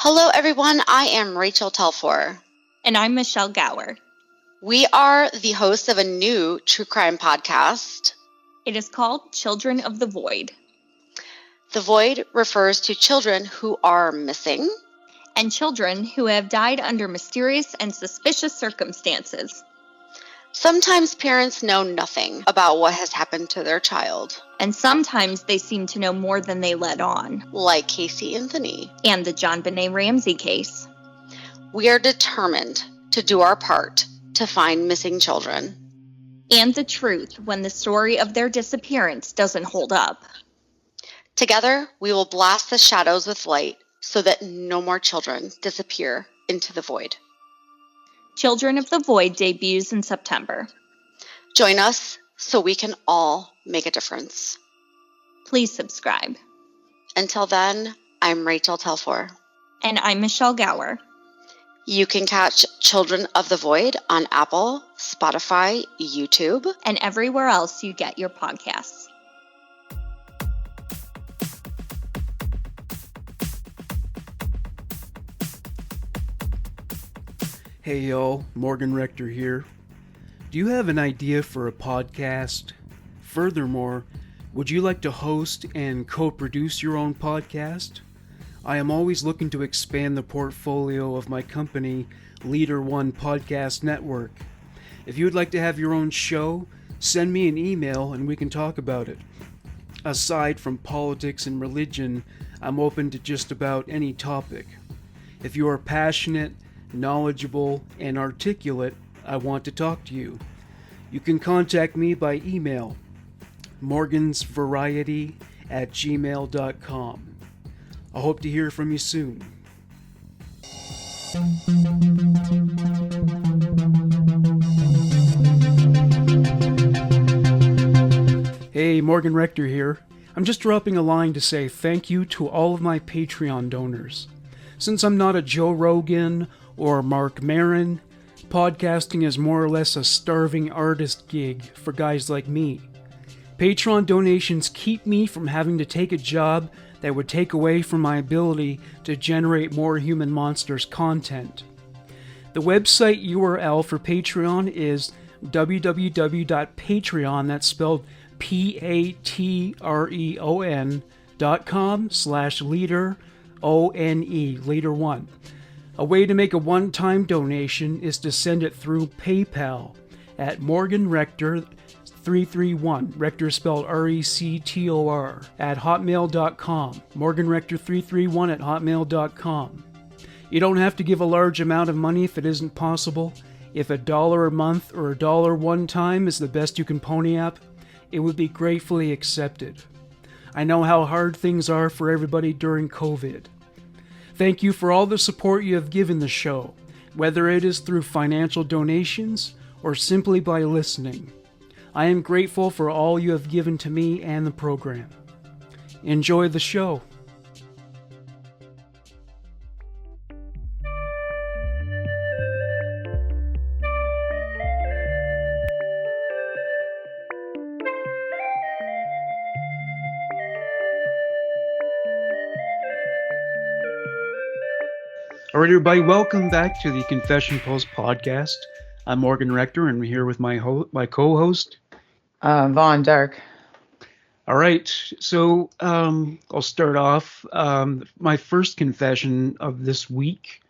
Hello, everyone. I am Rachel Telfor. And I'm Michelle Gower. We are the hosts of a new true crime podcast. It is called Children of the Void. The Void refers to children who are missing and children who have died under mysterious and suspicious circumstances. Sometimes parents know nothing about what has happened to their child. And sometimes they seem to know more than they let on. Like Casey Anthony. And the John Benet Ramsey case. We are determined to do our part to find missing children. And the truth when the story of their disappearance doesn't hold up. Together, we will blast the shadows with light so that no more children disappear into the void. Children of the Void debuts in September. Join us so we can all make a difference. Please subscribe. Until then, I'm Rachel Telfor. And I'm Michelle Gower. You can catch Children of the Void on Apple, Spotify, YouTube, and everywhere else you get your podcasts. Hey y'all, Morgan Rector here. Do you have an idea for a podcast? Furthermore, would you like to host and co-produce your own podcast? I am always looking to expand the portfolio of my company, Leader One Podcast Network. If you would like to have your own show, send me an email and we can talk about it. Aside from politics and religion, I'm open to just about any topic. If you are passionate, knowledgeable, and articulate, I want to talk to you. You can contact me by email, morgansvariety@gmail.com. I hope to hear from you soon. Hey, Morgan Rector here. I'm just dropping a line to say thank you to all of my Patreon donors. Since I'm not a Joe Rogan or Mark Maron, podcasting is more or less a starving artist gig for guys like me. Patreon donations keep me from having to take a job that would take away from my ability to generate more Human Monsters content. The website URL for Patreon is www.patreon, that's spelled patreon.com/leader-one, leader one. A way to make a one-time donation is to send it through PayPal at morganrector331, Rector spelled R-E-C-T-O-R, at hotmail.com, morganrector331 at hotmail.com. You don't have to give a large amount of money if it isn't possible. If $1 a month or $1 one time is the best you can pony up, it would be gratefully accepted. I know how hard things are for everybody during COVID. Thank you for all the support you have given the show, whether it is through financial donations or simply by listening. I am grateful for all you have given to me and the program. Enjoy the show. All right, everybody, welcome back to the Confession Post podcast. I'm Morgan Rector, and I'm here with my co-host, Vaughn Dark. All right, so I'll start off. My first confession of this week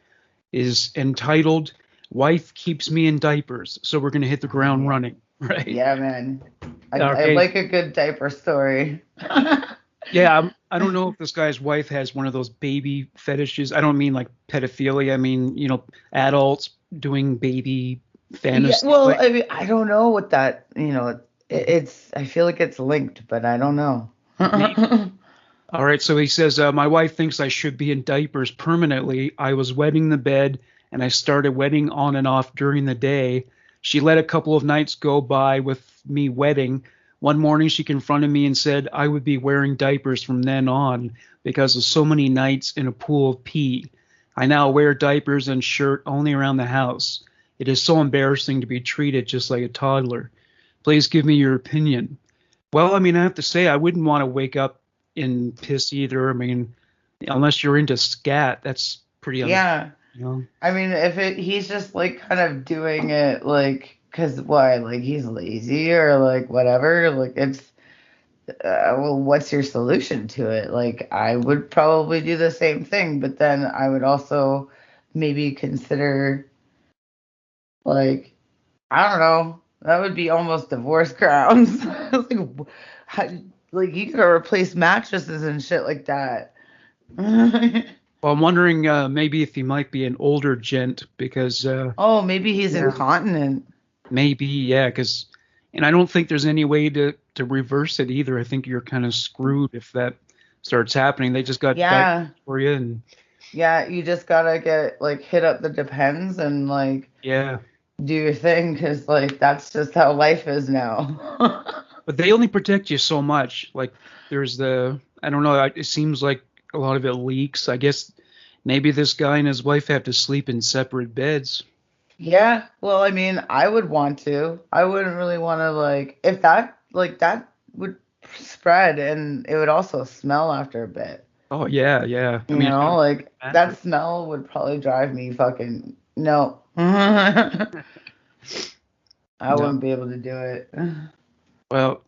is entitled "Wife Keeps Me in Diapers," so we're going to hit the ground running, right? Yeah, man. I like a good diaper story. Yeah, I don't know if this guy's wife has one of those baby fetishes. I don't mean like pedophilia. I mean, adults doing baby fantasy. Yeah, well, I mean, I don't know what that, it's, I feel like it's linked, but I don't know. All right, so he says, my wife thinks I should be in diapers permanently. I was wetting the bed, and I started wetting on and off during the day. She let a couple of nights go by with me wetting. One morning she confronted me and said I would be wearing diapers from then on because of so many nights in a pool of pee. I now wear diapers and shirt only around the house. It is so embarrassing to be treated just like a toddler. Please give me your opinion. Well, I mean, I have to say I wouldn't want to wake up in piss either. I mean, unless you're into scat, that's pretty Yeah. young. I mean, he's just like kind of doing it like, cause why? Like he's lazy or like whatever. Like it's, well, what's your solution to it? Like I would probably do the same thing, but then I would also maybe consider like, I don't know, that would be almost divorce grounds. Like, how, like you could replace mattresses and shit like that. Well, I'm wondering maybe if he might be an older gent because Oh, maybe he's yeah, incontinent. maybe yeah, because and I don't think there's any way to reverse it either. I think you're kind of screwed if that starts happening. They just got diapers Yeah. for you, and Yeah, you just gotta get like hit up the Depends and like yeah, do your thing because like that's just how life is now. but they only protect you so much. Like there's I don't know. It seems like a lot of it leaks. I guess maybe this guy and his wife have to sleep in separate beds. Yeah, well, I mean, I would want to. I wouldn't really want to like if that would spread and it would also smell after a bit. Oh yeah, yeah. I You mean, it's know, gotta like matter. that smell would probably drive me fucking no. I No. wouldn't be able to do it. Well,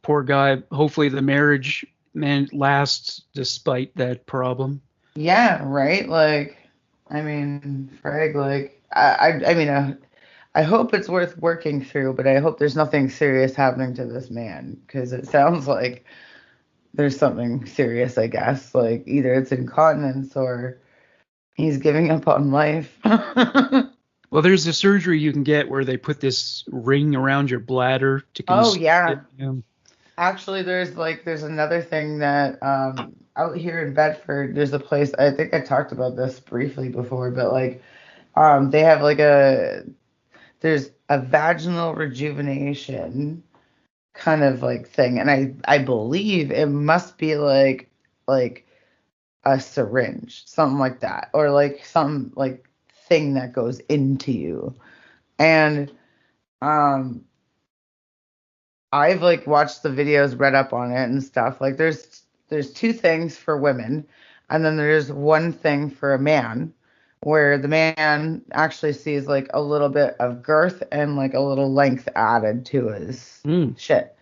poor guy. Hopefully the marriage man lasts despite that problem. Yeah, right? Like, I mean, Frag, like, I mean, I hope it's worth working through, but I hope there's nothing serious happening to this man because it sounds like there's something serious, I guess. Like, either it's incontinence or he's giving up on life. Well, there's the surgery you can get where they put this ring around your bladder to Oh, constrict it. yeah. Actually, there's another thing that out here in Bedford, there's a place, I think I talked about this briefly before, but like they have like there's a vaginal rejuvenation kind of like thing, and I believe it must be like a syringe, something like that, or like some like thing that goes into you. And um I've like watched the videos, read up on it and stuff. Like there's two things for women, and then there's one thing for a man, where the man actually sees like a little bit of girth and like a little length added to his Mm. shit.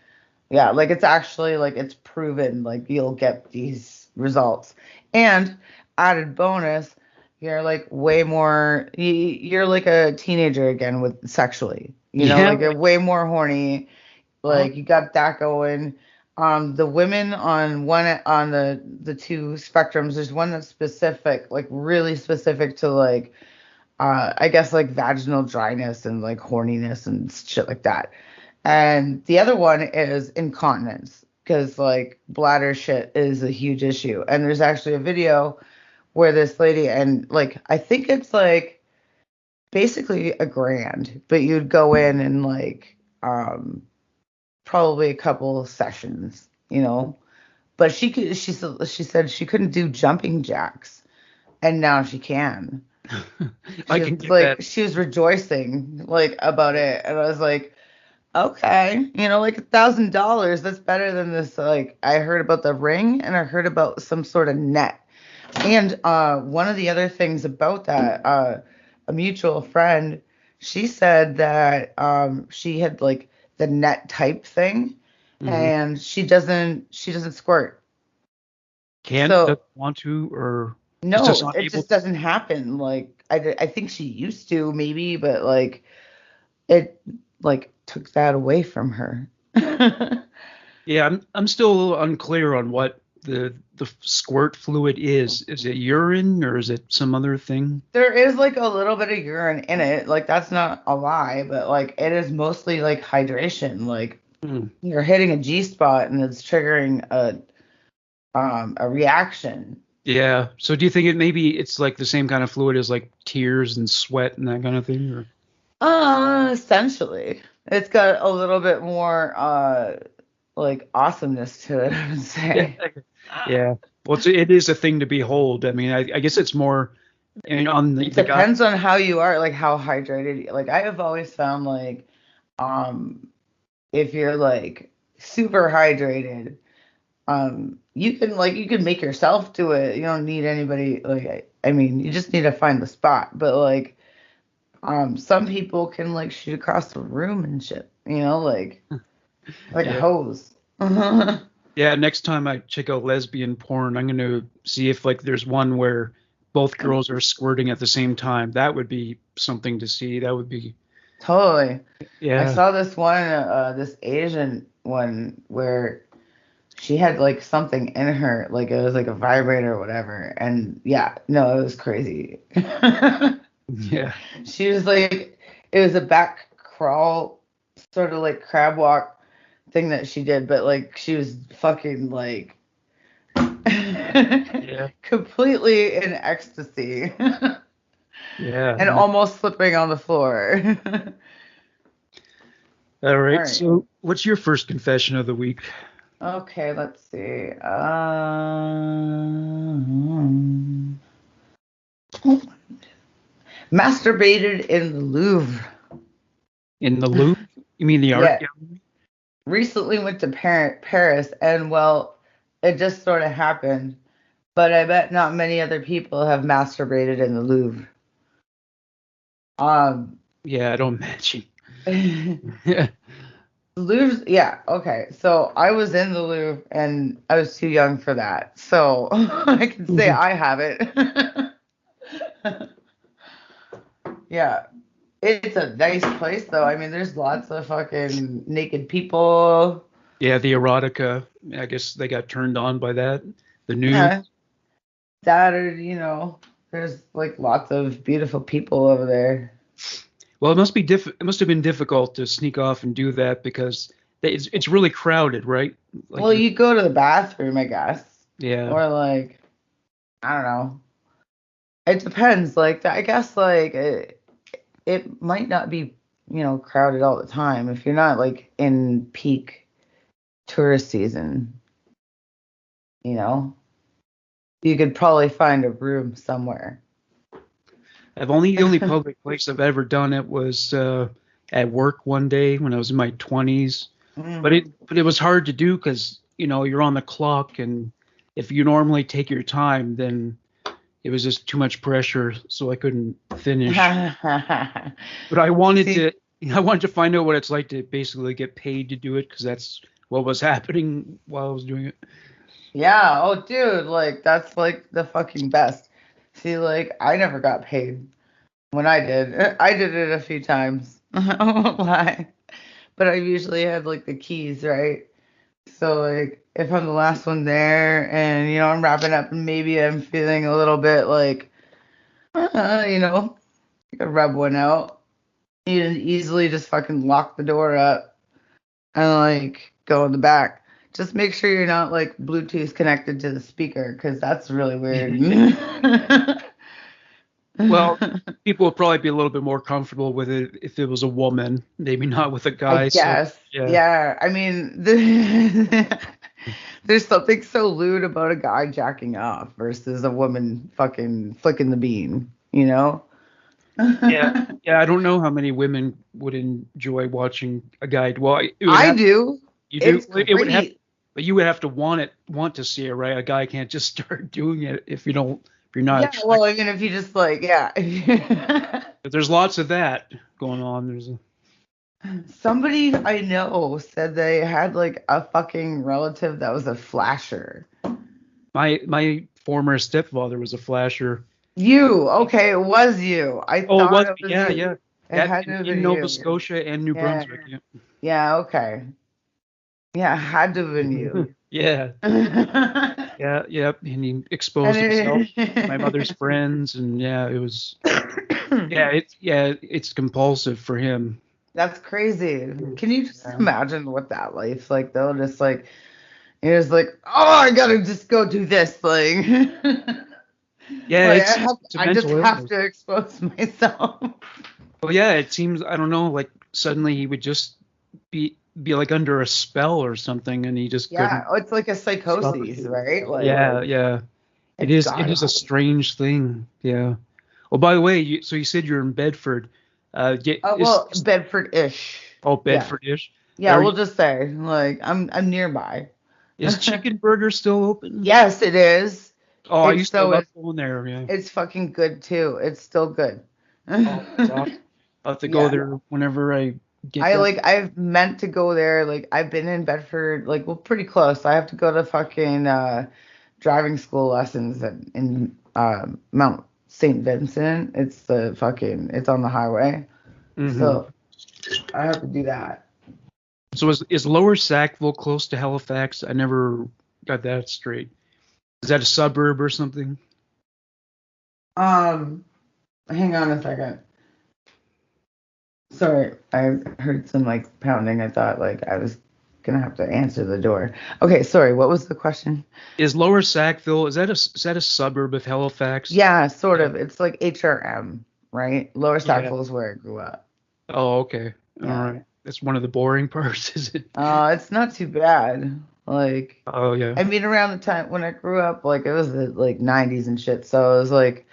Yeah, like it's actually like it's proven like you'll get these results. And added bonus, you're like way more you're like a teenager again with sexually. You know, Yeah. like you're way more horny, Oh, like you got that going. The women on the two spectrums, there's one that's specific, like really specific to like I guess like vaginal dryness and like horniness and shit like that. And the other one is incontinence because like bladder shit is a huge issue. And there's actually a video where this lady and like I think it's like basically a grand, but you'd go in and like probably a couple sessions, you know. But she said she couldn't do jumping jacks, and now she can. I She can was get like that. she was rejoicing like about it, and I was like, okay, you know, like $1,000. That's better than this. Like I heard about the ring, and I heard about some sort of net. And one of the other things about that, a mutual friend, she said that she had like the net type thing, Hmm. and she doesn't squirt. Can't, So doesn't want to, or is no, just it unable just to. doesn't happen. Like I think she used to maybe, but like it like took that away from her. Yeah, I'm still a little unclear on what the squirt fluid is. Is it urine or is it some other thing? There is like a little bit of urine in it. Like that's not a lie, but like it is mostly like hydration. Like Hmm. you're hitting a G spot and it's triggering a reaction. Yeah. So do you think it's like the same kind of fluid as like tears and sweat and that kind of thing? Or Essentially. It's got a little bit more like awesomeness to it, I would yeah, say. yeah. Well, it is a thing to behold. I mean, I guess it's more. I mean, on It the guy. depends on how you are, like how hydrated. Like I have always found like um if you're like super hydrated, you can make yourself do it. You don't need anybody like I mean, you just need to find the spot. But like, some people can like shoot across the room and shit. You know, like a Yeah. hose. Uh-huh. Yeah, next time I check out lesbian porn, I'm gonna see if like there's one where both girls are squirting at the same time. That would be something to see. That would be Totally. I yeah. saw this one, this Asian one where she had like something in her, like it was like a vibrator or whatever. And yeah, no, it was crazy. Yeah. She was like, it was a back crawl, sort of like crab walk thing that she did, but like she was fucking like Yeah. completely in ecstasy Yeah. and almost slipping on the floor. All All right. right. So, what's your first confession of the week? Okay, let's see. Masturbated in the Louvre. In the Louvre? You mean the art Yeah, gallery? recently went to Paris, and well, it just sort of happened. But I bet not many other people have masturbated in the Louvre. Um, Yeah, I don't imagine. the Yeah. Louvre's, yeah, okay. So I was in the Louvre, and I was too young for that. So I can say I haven't. Yeah, it's a nice place though. I mean, there's lots of fucking naked people. Yeah, the erotica. I guess they got turned on by that. The nude. Yeah, that or there's like lots of beautiful people over there. Well, it must be it must have been difficult to sneak off and do that because it's really crowded, right? Like Well, you go to the bathroom, I guess, yeah. or like I don't know. It depends. Like I guess like it might not be crowded all the time if you're not like in peak tourist season. You know, you could probably find a room somewhere. The only public place I've ever done it was at work one day when I was in my 20s. Mhm. But it was hard to do because you're on the clock, and if you normally take your time, then it was just too much pressure, so I couldn't finish. But See, I wanted to find out what it's like to basically get paid to do it because that's what was happening while I was doing it. yeah, oh dude, like that's like the fucking best. See, like I never got paid when I did. I did it a few times. I won't lie. But I usually had like the keys, right? So like if I'm the last one there and I'm wrapping up and maybe I'm feeling a little bit like you could rub one out. You can easily just fucking lock the door up and like go in the back. Just make sure you're not like Bluetooth connected to the speaker because that's really weird. Well, people would probably be a little bit more comfortable with it if it was a woman, maybe not with a I guy. So guess. yeah, Yeah. I mean, there's something so lewd about a guy jacking off versus a woman fucking flicking the bean, you know? yeah, yeah. I don't know how many women would enjoy watching a guy. Well, it would I have do. you do. It's It would have, great. but you would have to want to see it, right? A guy can't just start doing it if you don't. If you're not Yeah, well, attracted. I mean, if you just like, yeah. But there's lots of that going on. There's Somebody I know said they had like a fucking relative that was a flasher. my former stepfather was a flasher. You, okay, it was you. I Oh, it thought was it was yeah, you. yeah. It That had to have in been Nova you. Scotia and New Yeah. Brunswick. Yeah, okay. Yeah, it had to have been Yeah. you. Yeah. And Yeah, yep. And he exposed himself to my mother's it, friends, and yeah, it was it's compulsive for him. that's crazy. Can you just Yeah, imagine what that life's like though? Just like it was like, oh, I gotta just go do this thing. yeah, Like it's a I just mental have illness. to expose myself. Well, yeah, it seems I don't know, like suddenly he would just be like under a spell or something, and he just Yeah, couldn't it's like a stop psychosis, it. right? Like Yeah, yeah. it's It gotta is a be. strange thing. Yeah. Well, by the way, so you said you're in Bedford. Oh well, Bedford-ish. Yeah. Bedford-ish? Yeah, Are we'll you, just say like I'm nearby. is Chicken Burger still open? Yes, it is. Oh, I It's used to so love going there. Yeah. it's fucking good too. It's still good. Oh, that's awesome. I'll have to go Yeah. there whenever I get down. I've meant to go there. Like I've been in Bedford, like well pretty close. I have to go to fucking driving school lessons in Mount St. Vincent. It's on the highway. Hmm. So I have to do that. So is Lower Sackville close to Halifax? I never got that straight. Is that a suburb or something? Um, Hang on a second. Sorry, I heard some like pounding. I thought like I was gonna have to answer the door. Okay, sorry. What was the question? Is Lower Sackville is that a suburb of Halifax? Yeah, sort Yeah. of. It's like HRM, right? Lower Yeah. Sackville is where I grew up. Oh, okay. All Yeah. right. That's one of the boring parts, is it? It's not too bad. Like, Oh, yeah. I mean, around the time when I grew up, like it was the like 90s and shit. So it was like,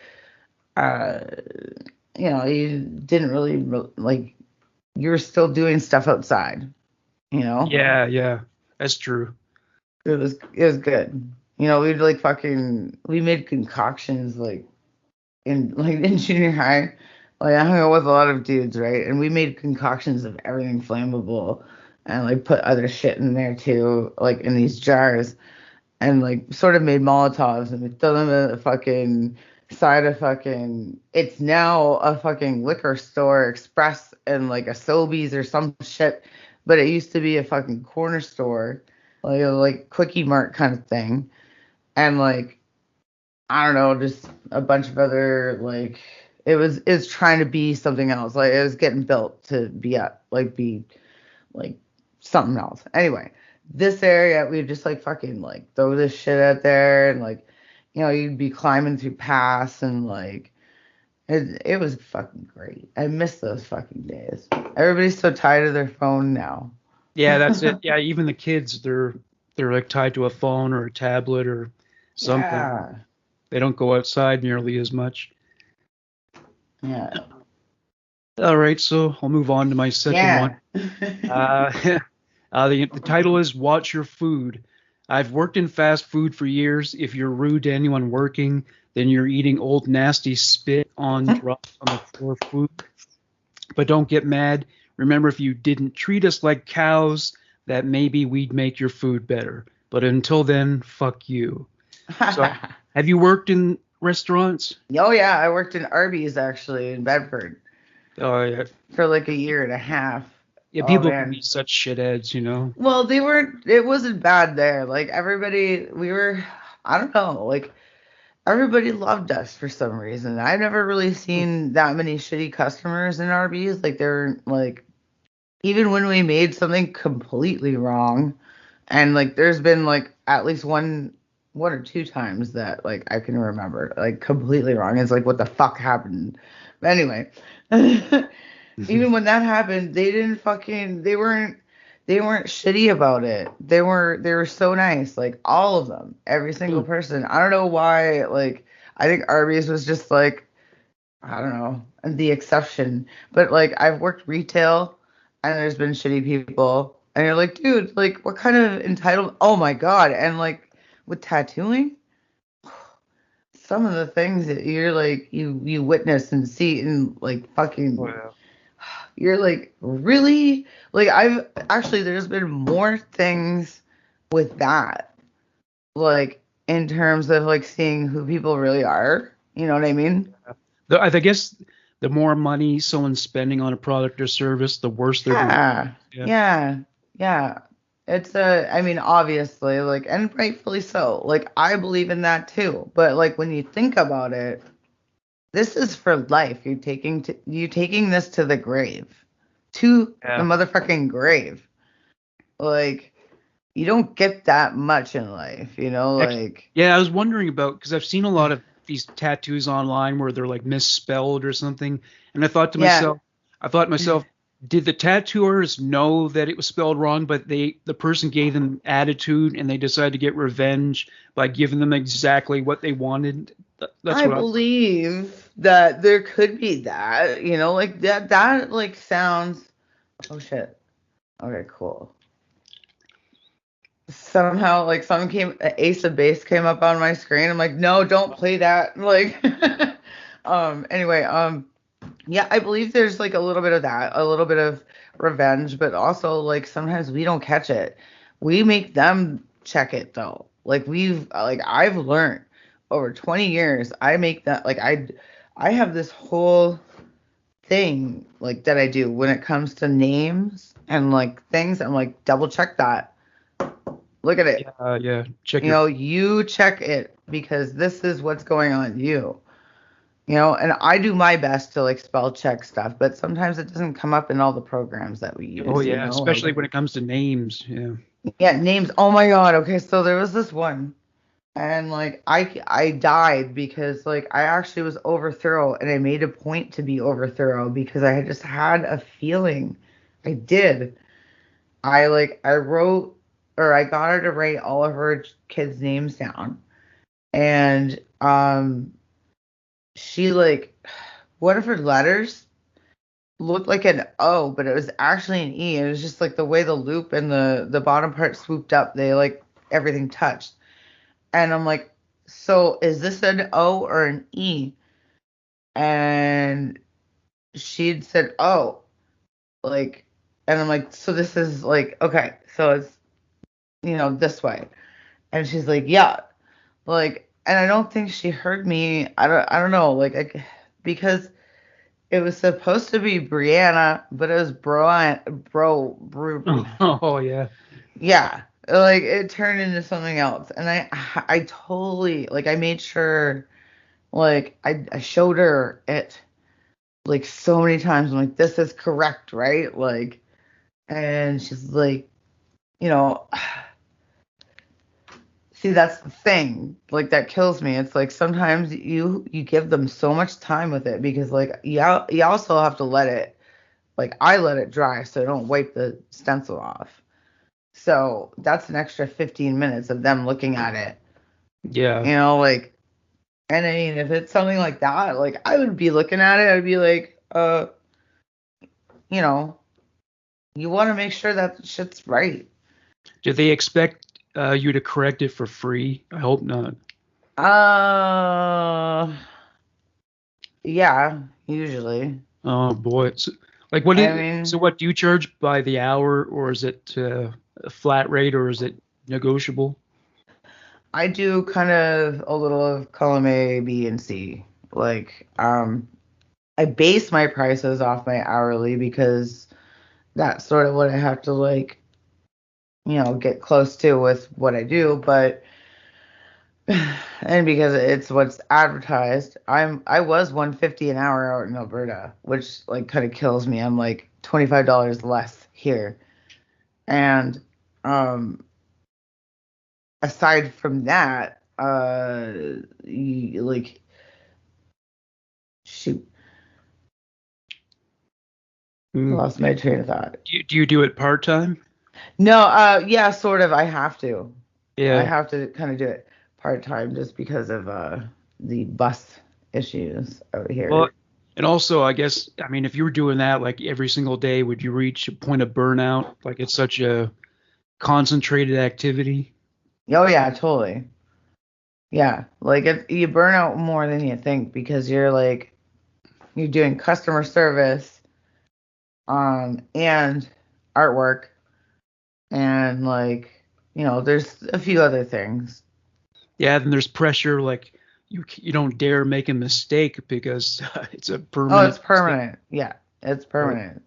uh, you didn't really like you were still doing stuff outside. You know, Yeah, yeah. That's true. it was good. We'd like we made concoctions like in junior high. Like I hung out with a lot of dudes, right? And we made concoctions of everything flammable and like put other shit in there too, like in these jars. And like sort of made Molotovs and we throw them in the fucking side of fucking it's now a fucking liquor store express and like a Sobeys or some shit. But it used to be a fucking corner store, like a like quickie mart kind of thing. And like I don't know, just a bunch of other like it's trying to be something else. Like it was getting built to be like something else. Anyway, this area we just like fucking like throw this shit out there and like you'd be climbing through paths and like it was fucking great. I miss those fucking days. Everybody's so tied to their phone now. Yeah, that's it. Yeah, even the kids, they're like tied to a phone or a tablet or something. Yeah. They don't go outside nearly as much. Yeah. All right, so I'll move on to my second one. Yeah. Uh, the title is Watch Your Food. I've worked in fast food for years. If you're rude to anyone working, then you're eating old nasty spit on dropped on the floor food. But don't get mad. Remember, if you didn't treat us like cows, that maybe we'd make your food better. But until then, fuck you. So, have you worked in restaurants? Oh yeah, I worked in Arby's actually in Bedford Oh, yeah. for like a year and a half. Yeah, Oh people can be man. such shitheads, you know? Well, they weren't. It wasn't bad there. Like everybody, we were. I don't know. Like everybody loved us for some reason. I've never really seen that many shitty customers in Arby's. Like they're like even when we made something completely wrong, and like there's been like at least one or two times that like I can remember like completely wrong. It's like what the fuck happened? But anyway, even when that happened, they weren't shitty about it. They were so nice, like all of them, every single person. I don't know why. Like I think Arby's was just like I don't know the exception, but like I've worked retail and there's been shitty people, and you're like, dude, like what kind of entitled? Oh my god, and like with tattooing, some of the things that you're like you witness and see and like fucking Wow. you're like really like I've actually there's been more things with that like in terms of like seeing who people really are. You know what I mean? I guess the more money someone's spending on a product or service, the worse they're going to be. Yeah, Yeah. yeah, yeah. I mean, obviously, like, and rightfully so. Like, I believe in that too. But like, when you think about it, this is for life. You're taking this to the grave, to the Yeah. motherfucking grave. Like, you don't get that much in life, like, Yeah, I was wondering about because I've seen a lot of these tattoos online where they're like misspelled or something, and yeah. I thought to myself, did the tattooers know that it was spelled wrong, but the person gave them attitude and they decided to get revenge by giving them exactly what they wanted? That's I what I. believe that there could be that, like that like sounds. Oh shit. Okay, cool. somehow like Ace of Base came up on my screen. I'm like, no, don't play that. Like, anyway, yeah, I believe there's like a little bit of that, a little bit of revenge, but also like sometimes we don't catch it. We make them check it though. I've learned over 20 years, I make that like I have this whole thing like that I do when it comes to names and like things. I'm like, double check that. Look at it. Yeah. Check You your. know, you check it because this is what's going on you. You know, and I do my best to like spell check stuff, but sometimes it doesn't come up in all the programs that we Oh use, you yeah, know, especially like when it comes to names. Yeah. yeah, names. Oh my God. Okay, so there was this one and like I died because like I actually was over thorough and I made a point to be over thorough because I had just had a feeling. I did. I wrote or I got her to write all of her kids' names down and she like one of her letters looked like an O, but it was actually an E. It was just like the way the loop and the bottom part swooped up, they like everything touched. And I'm like, so is this an O or an E? And she'd said, oh, like, and I'm like, so this is like, okay, so it's, you know, this way. And she's like, yeah, like, and I don't think she heard me. I don't know, like, because it was supposed to be Brianna, but it was Oh yeah. yeah, like it turned into something else. And I totally, like, I made sure, like, I showed her it, like, so many times. I'm like, this is correct, right? Like, and she's like, you know, see, that's the thing, like, that kills me. It's like sometimes you give them so much time with it because, like, you also have to let it, like, I let it dry so I don't wipe the stencil off. So that's an extra 15 minutes of them looking at it. Yeah. You know, like, and I mean, if it's something like that, like, I would be looking at it, I'd be like, you know, you want to make sure that shit's right. Do they expect you to correct it for free? I hope not. Uh, yeah, usually. Oh boy. Like what? I mean, So what do you charge by the hour, or is it a flat rate, or is it negotiable? I do kind of a little of column A, B, and C. Like, I base my prices off my hourly because that's sort of what I have to like, you know, get close to with what I do, but and because it's what's advertised, I was 150 an hour out in Alberta, which like kind of kills me. I'm like $25 less here. And um aside from that, like shoot, I Mm. lost my train of thought. Do you do it part time? No, yeah, sort of. I have to. I Yeah. have to kind of do it part time just because of the bus issues out Well, here. and also, I guess, I mean, if you were doing that like every single day, would you reach a point of burnout? Like it's such a concentrated activity. Oh yeah, totally. Yeah, like you burn out more than you think because you're doing customer service, and artwork, and like you know, there's a few other things. Yeah, then there's pressure, like you don't dare make a mistake because it's a Oh, permanent it's mistake. permanent. Yeah, it's So, permanent.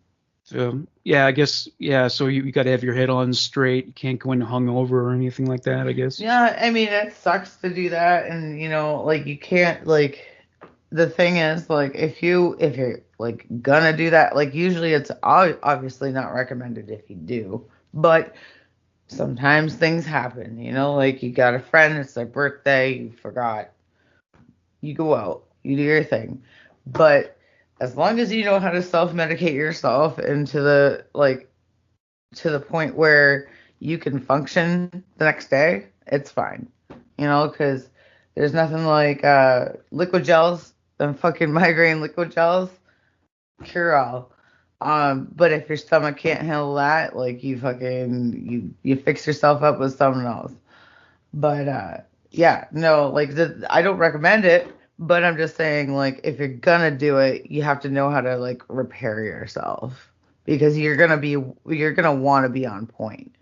yeah, I guess yeah. So you got to have your head on straight. You can't go in hungover or anything like that. I guess. Yeah, I mean, it sucks to do that, and you know, like you can't like. The thing is, like, if you're like gonna do that, like usually it's obviously not recommended if you do, but sometimes things happen, you know, like you got a friend, it's their birthday, you forgot, you go out, you do your thing, but as long as you know how to self-medicate yourself into the like to the point where you can function the next day, it's fine, you know, because there's nothing like liquid gels and fucking migraine liquid gels cure all. But if your stomach can't handle that, like you fucking you fix yourself up with something else. But yeah, no, like I don't recommend it, but I'm just saying like if you're gonna do it, you have to know how to like repair yourself because you're gonna want to be on point,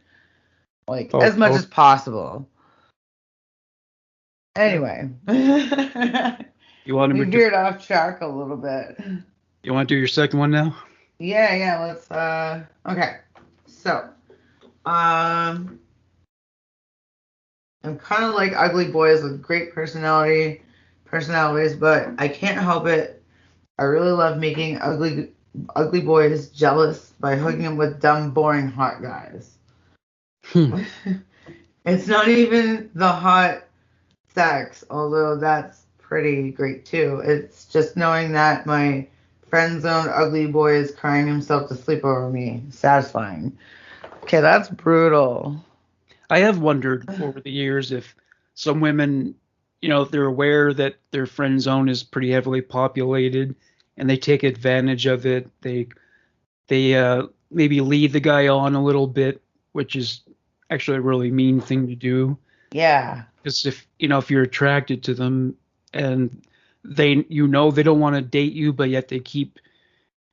like Oh, as much oh, as possible. yeah. Anyway, You want we to do, veered off track a little bit. you want to do your second one now? Yeah, yeah, let's okay. So, um I'm kind of like ugly boys with great personalities, but I can't help it. I really love making ugly boys jealous by hooking them with dumb, boring, hot guys. Hmm. It's not even the hot sex, although that's pretty great too. It's just knowing that my friend zone ugly boy is crying himself to sleep over me. Satisfying. Okay, that's brutal. I have wondered over the years if some women, they're aware that their friend zone is pretty heavily populated and they take advantage of it. They maybe lead the guy on a little bit, which is actually a really mean thing to do. Yeah, Because if you're attracted to them and they don't want to date you, but yet they keep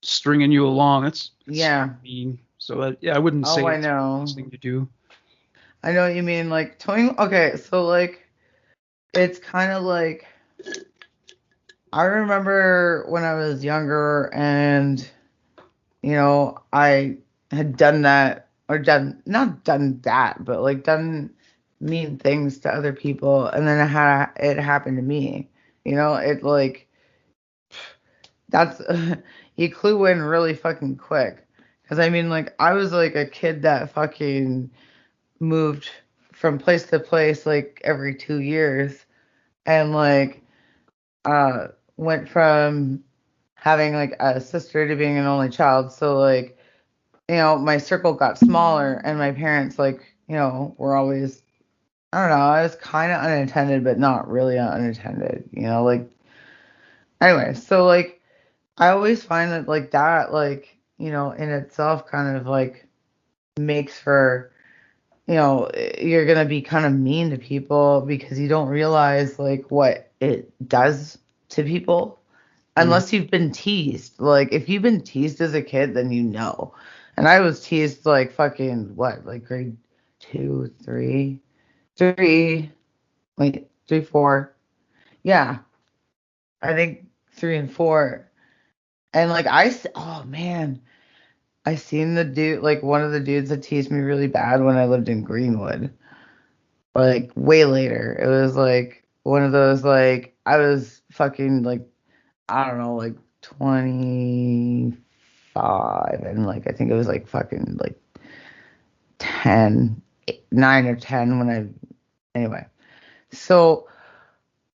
stringing you along, it's yeah. mean. So yeah, I wouldn't Oh, say I it's the know. best thing to do. I know what you mean. Like towing. Okay, so like it's kind of like I remember when I was younger and I had done that or done not done that, but like done mean things to other people, and then it happened to me. It like that's you clue in really fucking quick. Because I mean, like I was like a kid that fucking moved from place to place like every 2 years, and like went from having like a sister to being an only child. So like, my circle got smaller and my parents like, were always I don't know, I was kind of unattended but not really unattended, like anyway, so like I always find that like that like, in itself kind of like makes for you're gonna be kind of mean to people because you don't realize like what it does to people Mm. unless you've been teased. Like if you've been teased as a kid, then you know. And I was teased like fucking what, like grade two, three, wait, 3, 4. Yeah, I think 3 and 4. And like oh man, I seen the dude, like one of the dudes that teased me really bad when I lived in Greenwood. Like way later, it was like one of those like I was fucking like I don't know, like 25, and like I think it was like fucking like 10, 9 or 10 when anyway. So,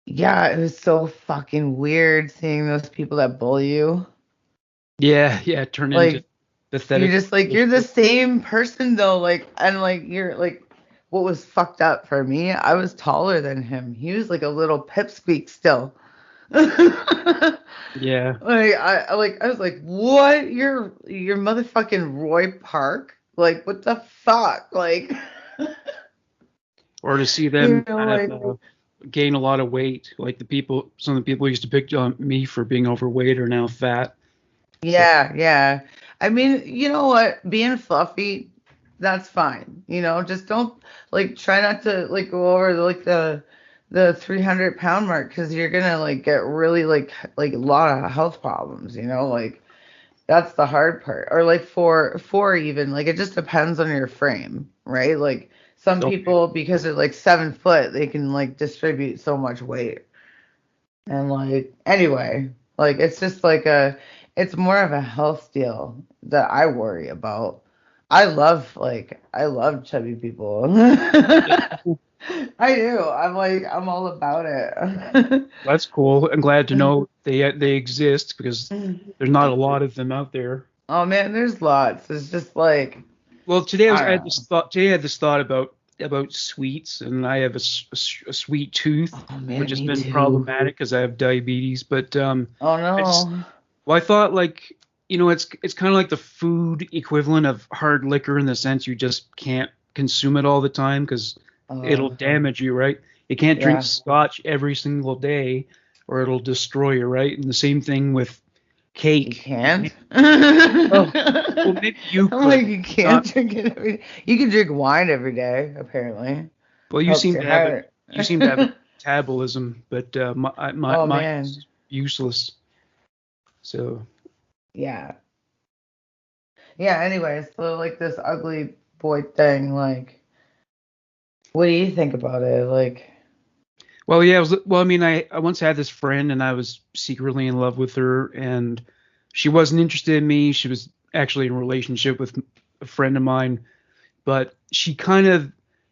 yeah, it was so fucking weird seeing those people that bully you. Yeah, yeah, turn into Like, you're pathetic. just like, you're the same person though. Like, and like, you're like, what was fucked up for me, I was taller than him. He was like a little pipsqueak still. Yeah. I was like, what? You're motherfucking Roy Park? Like, what the fuck? Like, Or to see them kind of like, gain a lot of weight, like some of the people who used to pick on me for being overweight are now fat. So yeah, yeah. I mean, you know what? Being fluffy, that's fine. Just don't like try not to like go over the 300-pound mark because you're gonna like get really like a lot of health problems. Like that's the hard part. Or like four even like it just depends on your frame, right? Like some okay. people because they're like 7 foot, they can like distribute so much weight. And like anyway, like it's just like it's more of a health deal that I worry about. I love chubby people. Yeah, I do. I'm all about it. that's cool. I'm glad to know they exist because there's not a lot of them out there. Oh man, there's lots. It's just like Well, today I I don't had know. this thought. Today I had this thought about sweets, and I have a sweet tooth, Oh which man, has me been too. problematic because I have diabetes. But Oh I just no. well, I thought like it's kind of like the food equivalent of hard liquor in the sense you just can't consume it all the time because it'll Oh, damage you, right? You can't drink yeah. scotch every single day or it'll destroy you, right? And the same thing with You cake. You can't? can't, well, well, I'm maybe you like, could. you can't Not, drink it every day. You can drink wine every day, apparently. well, Helps your heart. you seem to have a metabolism, but Oh, mine man. is useless. So Yeah. Yeah, anyways, so like this ugly boy thing, like, what do you think about it? Like, well, yeah, well, I mean, I once had this friend and I was secretly in love with her and she wasn't interested in me. She was actually in a relationship with a friend of mine, but she kind of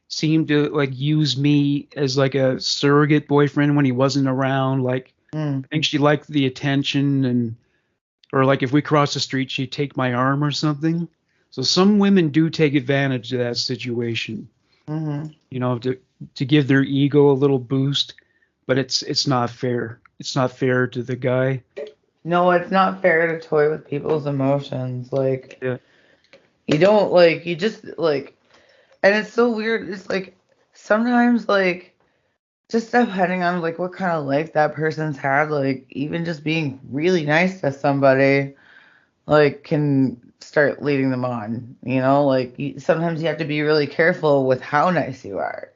seemed to like use me as like a surrogate boyfriend when he wasn't around. Like, mm, I think she liked the attention and, or like if we crossed the street, she'd take my arm or something. So some women do take advantage of that situation, mm-hmm. to give their ego a little boost, but it's not fair. It's not fair to the guy. No, it's not fair to toy with people's emotions. Like, Yeah. you don't, like, you just, like, and it's so weird. It's like, sometimes, like, just depending on, like, what kind of life that person's had, like, even just being really nice to somebody, like, can start leading them on, Like, sometimes you have to be really careful with how nice you are.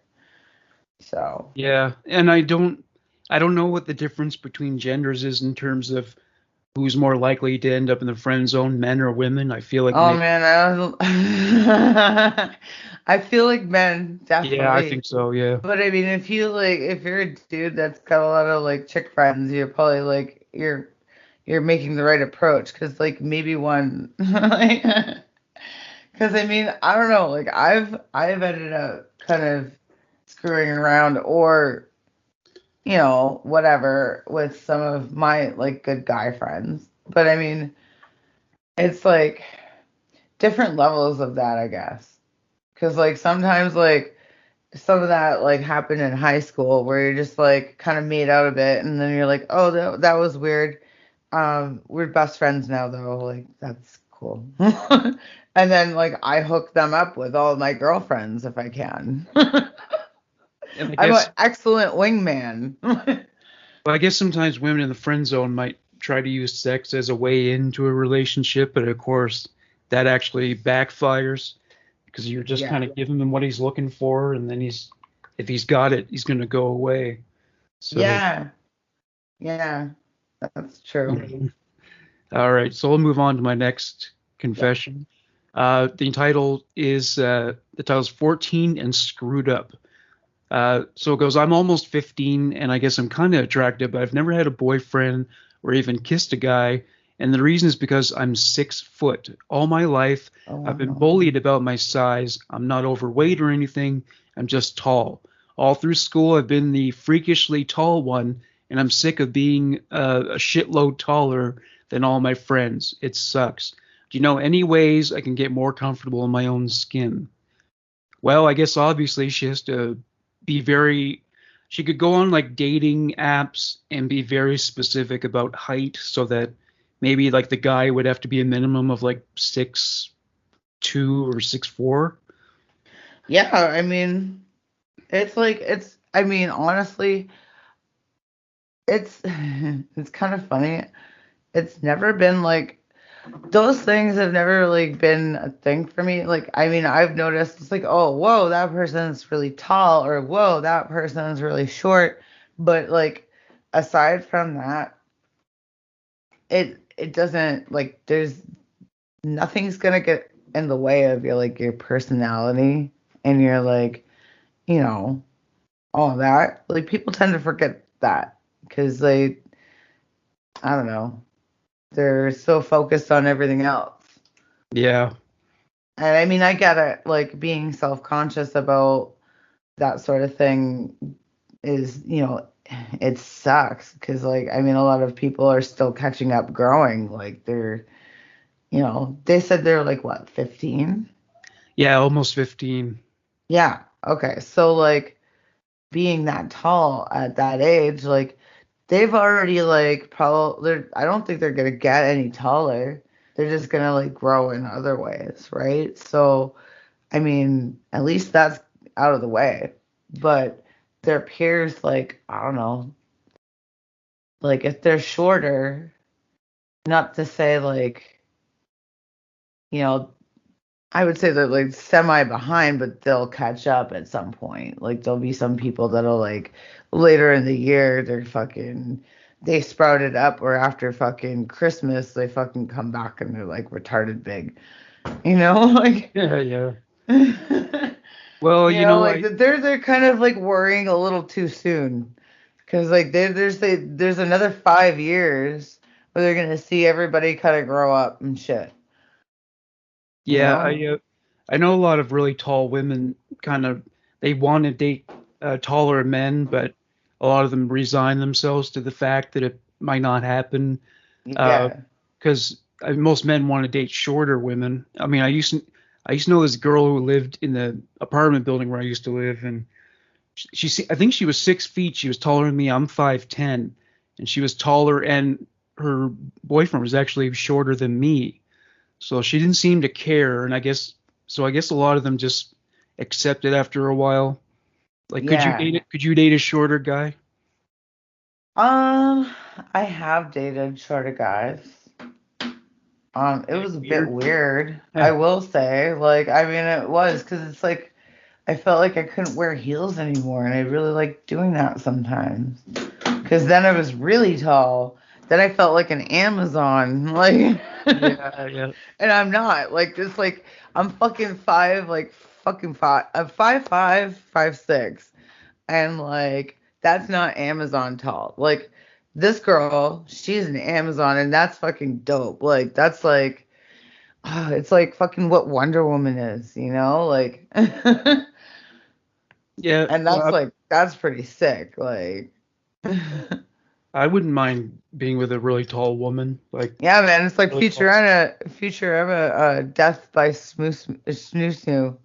So, Yeah, and I don't know what the difference between genders is in terms of who's more likely to end up in the friend zone, men or women. I feel like oh maybe, man, I feel like men yeah, I definitely. think so. Yeah. But I mean, if you're a dude that's got a lot of like chick friends, you're probably like you're making the right approach because like maybe one like because I mean I don't know like I've ended up kind of screwing around or whatever with some of my like good guy friends, but I mean it's like different levels of that, I guess. Because like sometimes like some of that like happened in high school where you're just like kind of made out a bit and then you're like, oh, that was weird. We're best friends now though. Like that's cool. And then like I hook them up with all of my girlfriends if I can. And I I'm an guess, excellent wingman. well, I guess sometimes women in the friend zone might try to use sex as a way into a relationship, but of course that actually backfires because you're just Yeah. kind of giving him what he's looking for, and then if he's got it, he's going to go away. So, Yeah. Yeah. That's true. all right, so we'll move on to my next Yeah. confession. The title's 14 and Screwed Up. So it goes, I'm almost 15 and I guess I'm kind of attractive, but I've never had a boyfriend or even kissed a guy. And the reason is because I'm 6 foot. All my life, Oh I've been no. bullied about my size. I'm not overweight or anything. I'm just tall. All through school, I've been the freakishly tall one, and I'm sick of being a shitload taller than all my friends. It sucks. Do you know any ways I can get more comfortable in my own skin? Well, I guess obviously she has to be very, she could go on like dating apps and be very specific about height so that maybe like the guy would have to be a minimum of like 6'2" or 6'4". Yeah, I mean, it's like I mean, honestly, it's it's kind of funny. It's never been like those things have never really been a thing for me. Like, I mean, I've noticed it's like, oh, whoa, that person's really tall, or whoa, that person's really short. But like, aside from that, it doesn't like there's nothing's gonna get in the way of your like your personality and your like, you know, all that. Like people tend to forget that because I don't know, they're so focused on everything else. Yeah. And I mean, I get it, like being self-conscious about that sort of thing is, it sucks because, like, I mean, a lot of people are still catching up growing. Like, they said they're like, what, 15? Yeah, almost 15. Yeah. Okay. So, like, being that tall at that age, like, they've already, like, probably, I don't think they're going to get any taller. they're just gonna like grow in other ways, right? So, I mean, at least that's out of the way. But their peers, like, I don't know, like if they're shorter, not to say like, you know, I would say they're like semi behind, but they'll catch up at some point. Like there'll be some people that'll like later in the year they sprouted up, or after fucking Christmas they fucking come back and they're like retarded big. You know, like Yeah, yeah. you Well, know, like they're kind of like worrying a little too soon. Because like there's another 5 years where they're gonna see everybody kind of grow up and shit. You yeah, know? I know a lot of really tall women kind of they want to date taller men, but a lot of them resign themselves to the fact that it might not happen Yeah. because most men want to date shorter women. I mean, I used to know this girl who lived in the apartment building where I used to live, and I think she was 6 feet. She was taller than me. I'm 5'10", and she was taller, and her boyfriend was actually shorter than me. So she didn't seem to care, and I guess a lot of them just accept it after a while. Like, Yeah. could you date a shorter guy? Um, I have dated shorter guys. It was a bit Weird. weird, I Yeah. will say. Like, I mean, it was because it's like I felt like I couldn't wear heels anymore, and I really like doing that sometimes. Because then I was really tall. Then I felt like an Amazon, like, Yeah, yeah. and I'm not. Like, just like I'm fucking five, like fucking five. I'm 5'5", 5'6", and like that's not Amazon tall. Like this girl, she's an Amazon, and that's fucking dope. Like that's like, it's like fucking what Wonder Woman is, you know? Like, and Yeah, that's well, like that's pretty sick. Like, I wouldn't mind being with a really tall woman, like yeah, man, it's like really tall. Futurama, Death by Snoo Snoo.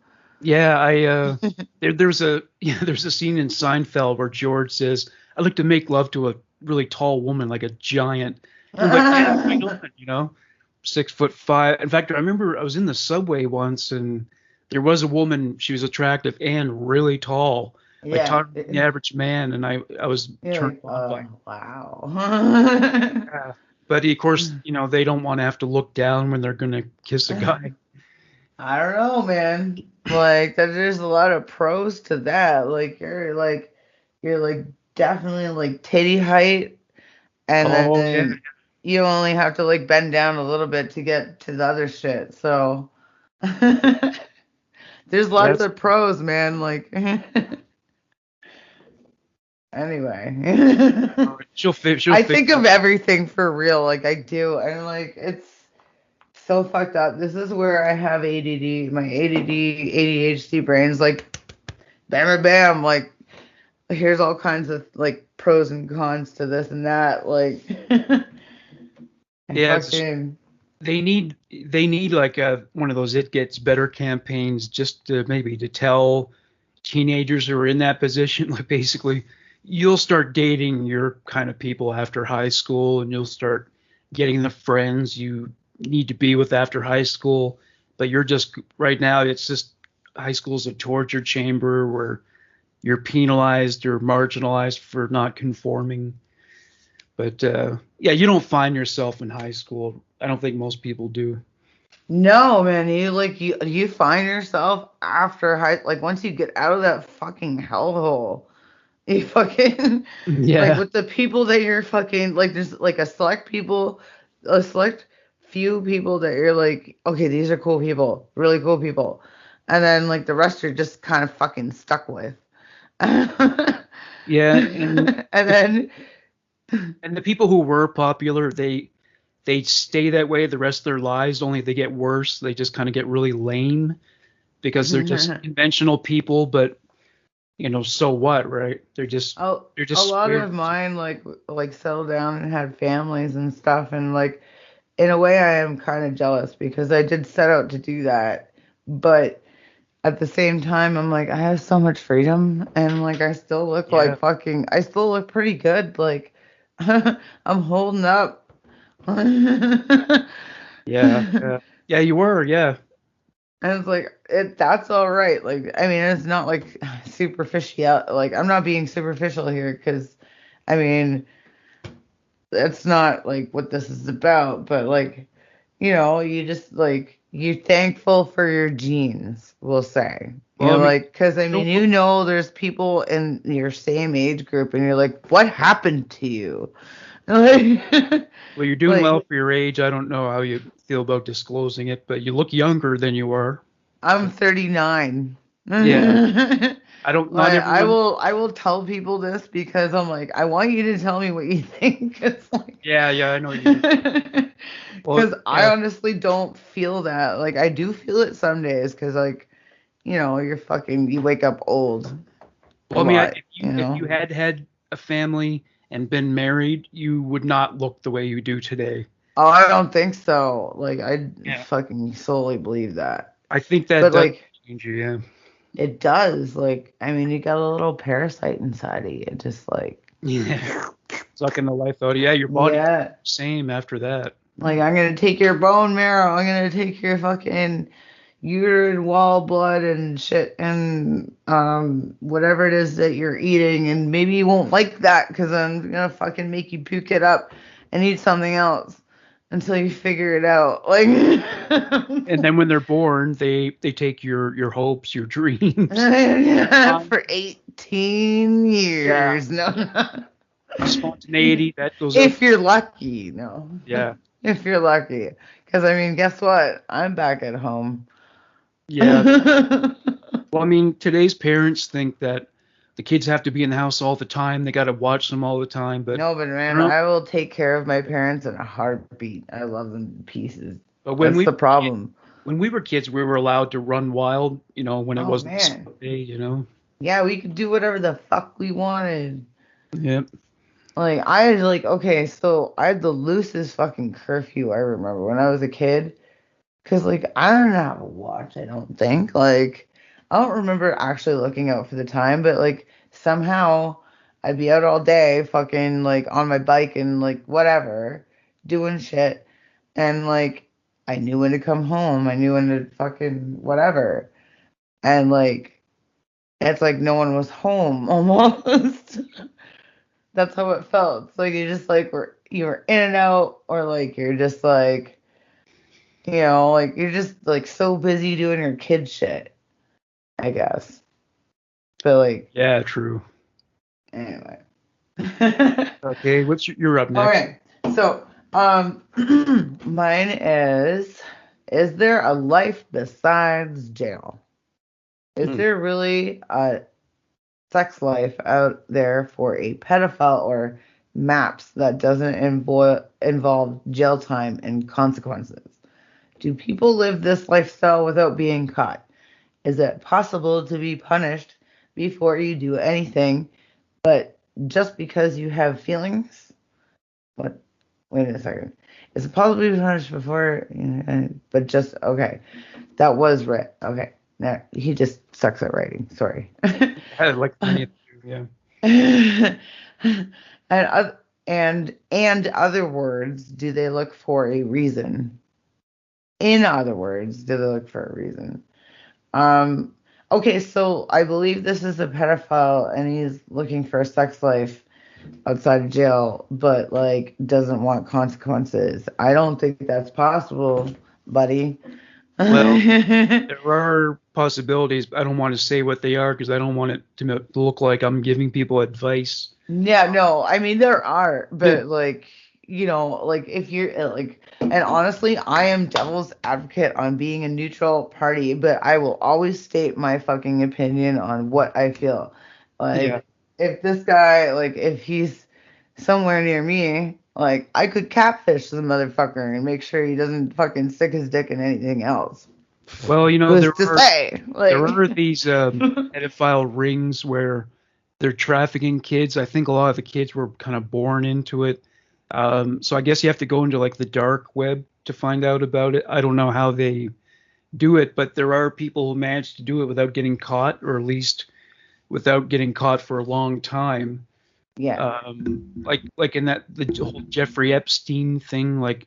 Yeah, there's a yeah, there's a scene in Seinfeld where George says, "I'd like to make love to a really tall woman, like a giant." Everyone's like, "Yeah, right on," 6'5". In fact, I remember I was in the subway once, and there was a woman. She was attractive and really tall, like Yeah, taller than the average man, and I was you're turned like, on by. wow. Yeah. But of course, they don't want to have to look down when they're gonna kiss a guy. I don't know, man. Like there's a lot of pros to that. Like you're like definitely like titty height, and Oh yeah. then you only have to like bend down a little bit to get to the other shit. So there's lots That's of pros, man. Like anyway. she'll I figure think of everything for real, like I do, and like it's so fucked up. This is where I have ADD, my ADD, ADHD brain's like bam, bam, bam. Like here's all kinds of like pros and cons to this and that. Like and yeah, fucking they need like one of those it gets better campaigns just to maybe to tell teenagers who are in that position like basically you'll start dating your kind of people after high school and you'll start getting the friends you need to be with after high school, but you're just right now it's just high school's a torture chamber where you're penalized or marginalized for not conforming. But yeah, you don't find yourself in high school. I don't think most people do. no, man. You find yourself after high, like once you get out of that fucking hellhole. You fucking like Yeah. with the people that you're fucking like there's like a select few people that you're like, okay, these are cool people, really cool people. And then like the rest you're just kind of fucking stuck with. Yeah, And then and the people who were popular, they stay that way the rest of their lives, only they get worse. They just kind of get really lame because they're just conventional people, but so what, right? a, They're a just lot square. of mine like settled down and had families and stuff, and like in a way I am kind of jealous because I did set out to do that. But at the same time, I'm like, I have so much freedom, and like, Yeah. I still look pretty good. Like, I'm holding up. Yeah, yeah, yeah. You were, yeah. And it's like that's all right. Like I mean, it's not like superficial. Like I'm not being superficial here because I mean that's not like what this is about. But like you just like you're thankful for your genes. We'll say Well, I mean, like because I mean don't look. there's people in your same age group and you're like what happened to you? Like, Well, you're doing like well for your age. I don't know how you feel about disclosing it, but you look younger than you are. I'm 39. Yeah, I don't. Not everyone. I will tell people this because I'm like I want you to tell me what you think. It's like Yeah, yeah, I know what you mean. Well, because I yeah. honestly don't feel that. Like I do feel it some days because like you wake up old a Well, I mean, lot. if you had had a family and been married, you would not look the way you do today. Oh, I don't think so. Like I Yeah. fucking solely believe that. I think that But does like change you. Yeah. it does. Like I mean, you got a little parasite inside of you. Just like Yeah. Sucking the life out of you. Yeah, your body's yeah. the same after that. Like I'm gonna take your bone marrow. I'm gonna take your fucking uterine wall blood and shit and whatever it is that you're eating, and maybe you won't like that because I'm gonna fucking make you puke it up and eat something else until you figure it out. Like And then when they're born, they take your hopes, your dreams. for 18 Yeah. years. No. Spontaneity that goes out. If you're lucky, no. Yeah. If you're lucky. Because I mean, guess what? I'm back at home. Yeah. Well, I mean, today's parents think that the kids have to be in the house all the time. They got to watch them all the time. But No, but you man, know, I will take care of my parents in a heartbeat. I love them to pieces. but That's the problem. when we were kids, we were allowed to run wild. When it Oh wasn't the man. school day. Yeah, we could do whatever the fuck we wanted. Yeah. Like I had like okay, so I had the loosest fucking curfew I remember when I was a kid. Cause like I don't have a watch, I don't think. Like I don't remember actually looking out for the time, but like somehow I'd be out all day fucking like on my bike and like whatever, doing shit. And like I knew when to come home. I knew when to fucking whatever. And like it's like no one was home almost. That's how it felt. It's like you just like you were in and out or like you're just like like you're just like so busy doing your kid shit, I guess. But like, Yeah. True. anyway. Okay. You're up next. Okay. So, mine is there a life besides jail? Is Hmm. there really a sex life out there for a pedophile or maps that doesn't involve jail time and consequences? Do people live this lifestyle without being caught? Is it possible to be punished before you do anything, but just because you have feelings? What? Wait a second. Is it possible to be punished before, but just, okay. That was right. Okay. Now, he just sucks at writing. Sorry. I like many of you. Yeah. and, and other words, do they look for a reason? In other words, do they look for a reason? Um, okay, so I believe this is a pedophile and he's looking for a sex life outside of jail, but like doesn't want consequences. I don't think that's possible, buddy. Well, Yeah, there are possibilities. But I don't want to say what they are because I don't want it to look like I'm giving people advice. no, I mean there are, Yeah. but like like if you're like, and honestly, I am devil's advocate on being a neutral party, but I will always state my fucking opinion on what I feel. Yeah. Like if this guy, like if he's somewhere near me, like I could catfish the motherfucker and make sure he doesn't fucking stick his dick in anything else. Well, Who's there to are say? there are Like these pedophile rings where they're trafficking kids. I think a lot of the kids were kind of born into it. So I guess you have to go into like the dark web to find out about it. I don't know how they do it, but there are people who manage to do it without getting caught, or at least without getting caught for a long time. yeah. Like in the whole Jeffrey Epstein thing, like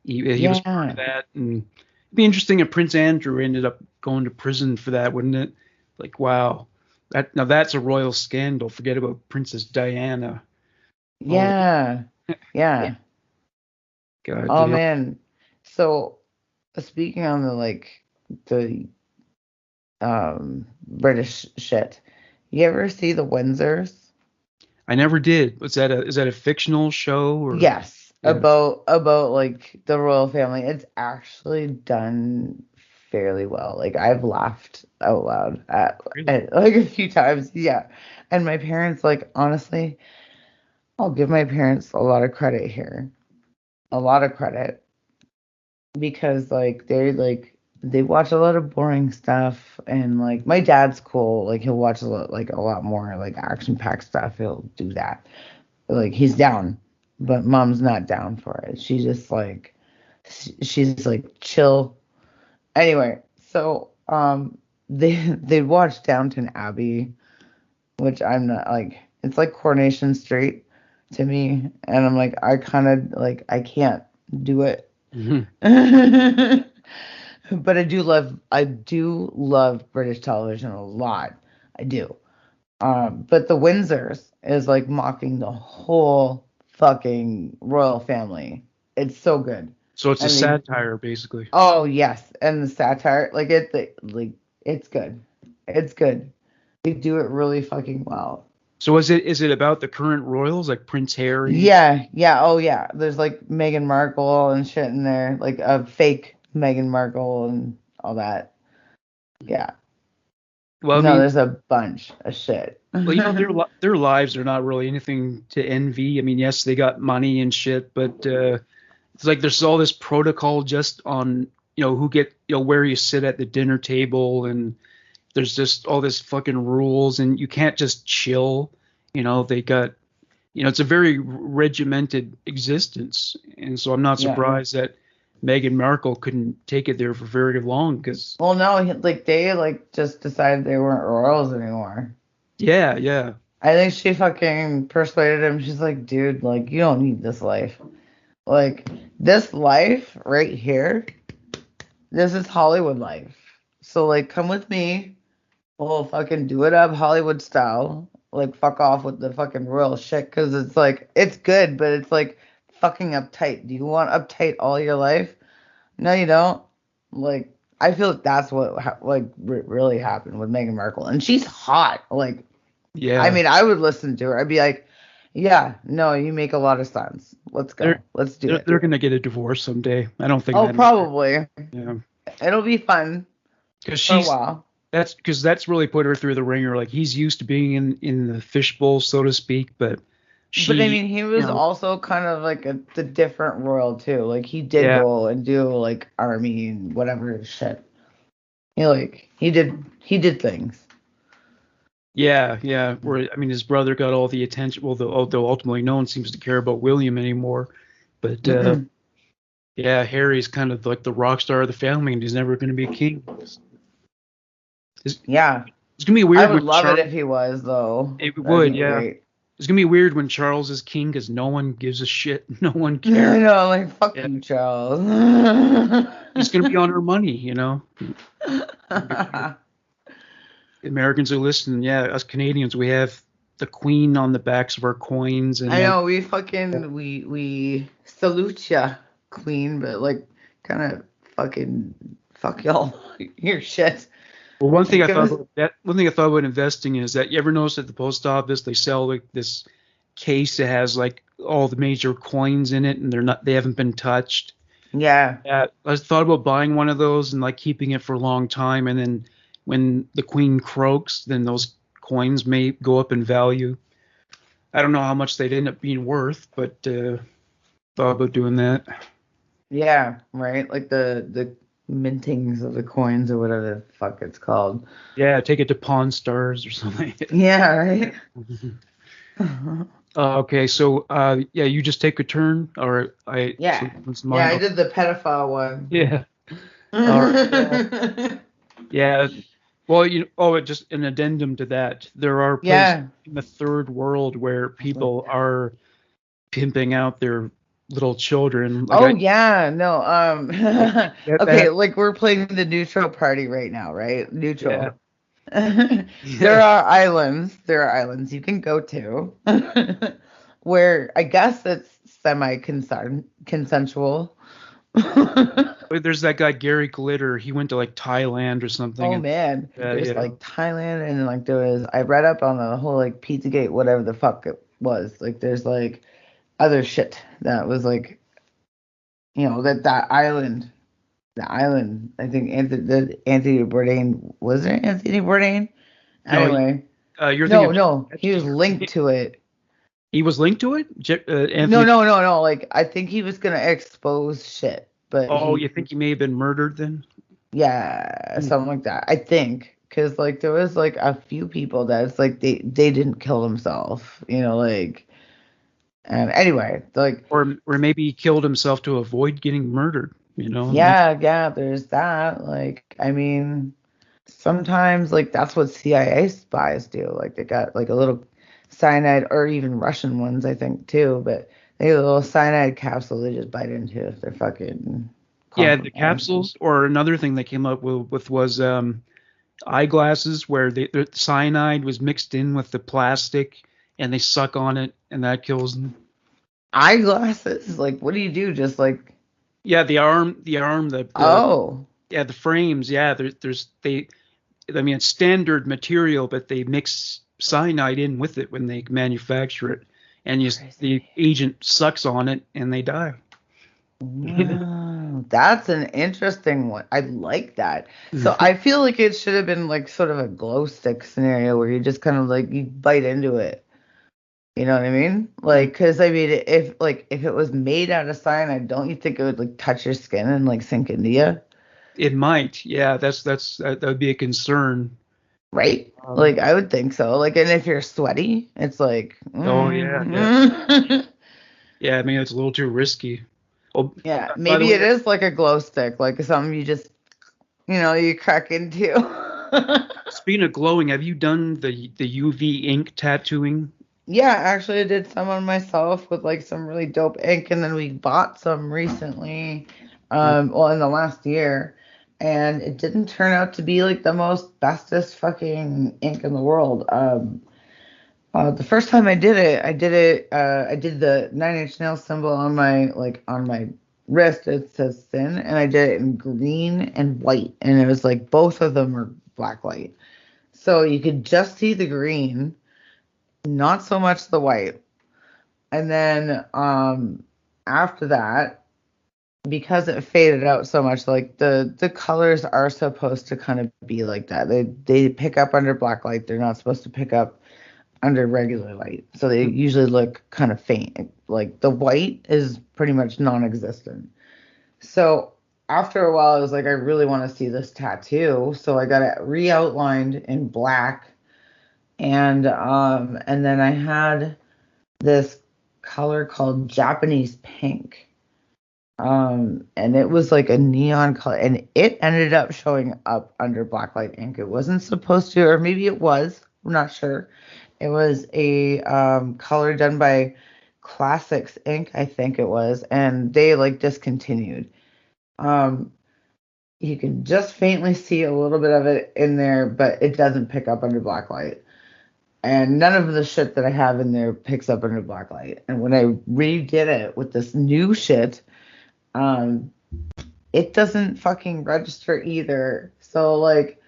He was part of that, and it'd be interesting if Prince Andrew ended up going to prison for that, wouldn't it? Like, wow, that's a royal scandal. Forget about Princess Diana. Oh, Yeah. Yeah. God, Oh man. So speaking on the British shit, you ever see the Windsors? I never did. Is that a fictional show or? Yes, Yeah, about like the royal family. It's actually done fairly well. Like I've laughed out loud really. at like a few times. Yeah. And my parents, like honestly, I'll give my parents a lot of credit here. A lot of credit because they watch a lot of boring stuff, and like my dad's cool. Like he'll watch a lot more like action packed stuff. He'll do that. Like he's down, but mom's not down for it. She's just like she's like chill. Anyway, so they watch Downton Abbey, which I'm not like. It's like Coronation Street to me, and I'm like I kind of like I can't do it. Mhm. But I do love British television a lot. I do. But the Windsors is like mocking the whole fucking royal family. It's so good. So it's a And they, satire, basically. oh yes, and the satire, it's good. It's good. They do it really fucking well. So is it about the current royals, like Prince Harry? Yeah, yeah, oh yeah. There's like Meghan Markle and shit in there, like a fake Meghan Markle and all that. Yeah. Well, I No, mean, there's a bunch of shit. well, their lives are not really anything to envy. I mean, yes, they got money and shit, but it's like there's all this protocol just on who get where you sit at the dinner table, and there's just all this fucking rules, and you can't just chill. They got it's a very regimented existence, and so I'm not Yeah. surprised that Meghan Markle couldn't take it there for very long because Well, no, like they like just decided they weren't royals anymore. yeah, yeah, I think she fucking persuaded him. She's like, dude, like you don't need this life. Like this life right here, this is Hollywood life. So like come with me. We'll fucking do it up Hollywood style. Like fuck off with the fucking royal shit because it's like it's good, but it's like fucking uptight. Do you want uptight all your life? No, you don't. Like, I feel like that's what really happened with Meghan Markle, and she's hot. Like, I yeah. mean, I would listen to her. I'd be like, yeah, no, you make a lot of sense. Let's go. They're Let's do they're it. they're gonna get a divorce someday. I don't think Oh, that. probably. Yeah, It'll be fun because for a while. that's really put her through the ringer. Like he's used to being in the fishbowl, so to speak, but But I she, mean, he was also kind of like the different world too. Like he did yeah, go and do like army and whatever shit. He did things. yeah, yeah. Where I mean, his brother got all the attention. Well, although ultimately no one seems to care about William anymore, but Mm-mm. yeah, Harry's kind of like the rock star of the family, and he's never going to be a king. It's, Yeah. it's gonna be I weird would when love it Charles. if he was, though. It That'd would, be yeah. great. It's gonna be weird when Charles is king because no one gives a shit. No one I cares. know, like, fuck Yeah. you, Charles. He's gonna be on our money. Americans are listening. Yeah, us Canadians, we have the Queen on the backs of our coins, and I then know, we salute ya, Queen, but, like, kind of fucking fuck y'all, your shit. well, one thing Like, I give thought us, about that one thing I thought about investing in is that you ever notice at the post office they sell like this case that has like all the major coins in it, and they haven't been touched. yeah, Yeah, I thought about buying one of those and like keeping it for a long time, and then when the queen croaks, then those coins may go up in value. I don't know how much they'd end up being worth, but thought about doing that. yeah, right? Like the mintings of the coins or whatever the fuck it's called. Yeah, take it to Pawn Stars or something. Yeah, right? Okay, so yeah, you just take a turn, or Yeah. it's Yeah, mine. I did the pedophile one. Yeah. All right. Well, yeah. Well, just an addendum to that. There are places Yeah. in the third world where people are pimping out their little children. Oh yeah, no. Get Okay, that? like we're playing the neutral party right now, right? Yeah. Neutral. Yeah. There are islands you can go to where I guess it's consensual. Wait, there's that guy Gary Glitter. He went to like Thailand or something, Oh and man, there's yeah. like Thailand and like there was I read up on the whole like Pizzagate, whatever the fuck it was. Like there's like other shit that was like that island. The island. I think Anthony Bourdain was there. Anthony Bourdain. No, Anyway, you're thinking no, of no, he was Epstein. linked to it. He was linked to it. No, Anthony. no, no, no. Like I think he was gonna expose shit, but Oh, you think he may have been murdered then? yeah, Hmm. something like that. I think because like there was like a few people that's like they didn't kill themselves, like. And anyway, like Or maybe he killed himself to avoid getting murdered. yeah, yeah. There's that. Like I mean. Sometimes, like, that's what CIA spies do. Like, they got, like, a little cyanide, or even Russian ones, I think, too. But they get a little cyanide capsule they just bite into if they're fucking Yeah, the compromised. capsules. Or another thing they came up with was eyeglasses where the cyanide was mixed in with the plastic, and they suck on it, and that kills them. Eyeglasses? Like, what do you do? Just, like, Yeah, the arm, the oh, yeah, the frames. Yeah, there's they. I mean, it's standard material, but they mix cyanide in with it when they manufacture it, and the crazy. agent sucks on it, and they die. Wow, that's an interesting one. I like that. So I feel like it should have been, like, sort of a glow stick scenario where you just kind of, like, you bite into it. You know what I mean? Like, because I mean, if it was made out of cyanide, don't you think it would like touch your skin and like sink into you? It might. Yeah, that would be a concern. Right? Um, Like, I would think so. Like, and if you're sweaty, it's like, oh yeah, yeah, mm. yeah. I mean, it's a little too risky. Oh, Yeah, by the maybe way, it is like a glow stick, like something you just, you crack into. speaking of glowing, have you done the UV ink tattooing? Yeah, actually, I did some on myself with like some really dope ink, and then we bought some recently, well, in the last year, and it didn't turn out to be like the most bestest fucking ink in the world. The first time I did the Nine Inch Nails symbol on my wrist. It says sin, and I did it in green and white, and it was like both of them are black light, so you could just see the green, not so much the white. And then after that, because it faded out so much, like the colors are supposed to kind of be like that. They pick up under black light. They're not supposed to pick up under regular light. So they usually look kind of faint. Like the white is pretty much non-existent. So after a while, I was like, I really want to see this tattoo. So I got it re-outlined in black. And then I had this color called Japanese pink. And it was like a neon color, and it ended up showing up under blacklight ink. It wasn't supposed to, or maybe it was. I'm not sure. It was a color done by Classics Ink, I think it was, and they like discontinued. Um, you can just faintly see a little bit of it in there, but it doesn't pick up under blacklight. And none of the shit that I have in there picks up under blacklight. And when I redid it with this new shit, um, it doesn't fucking register either. So like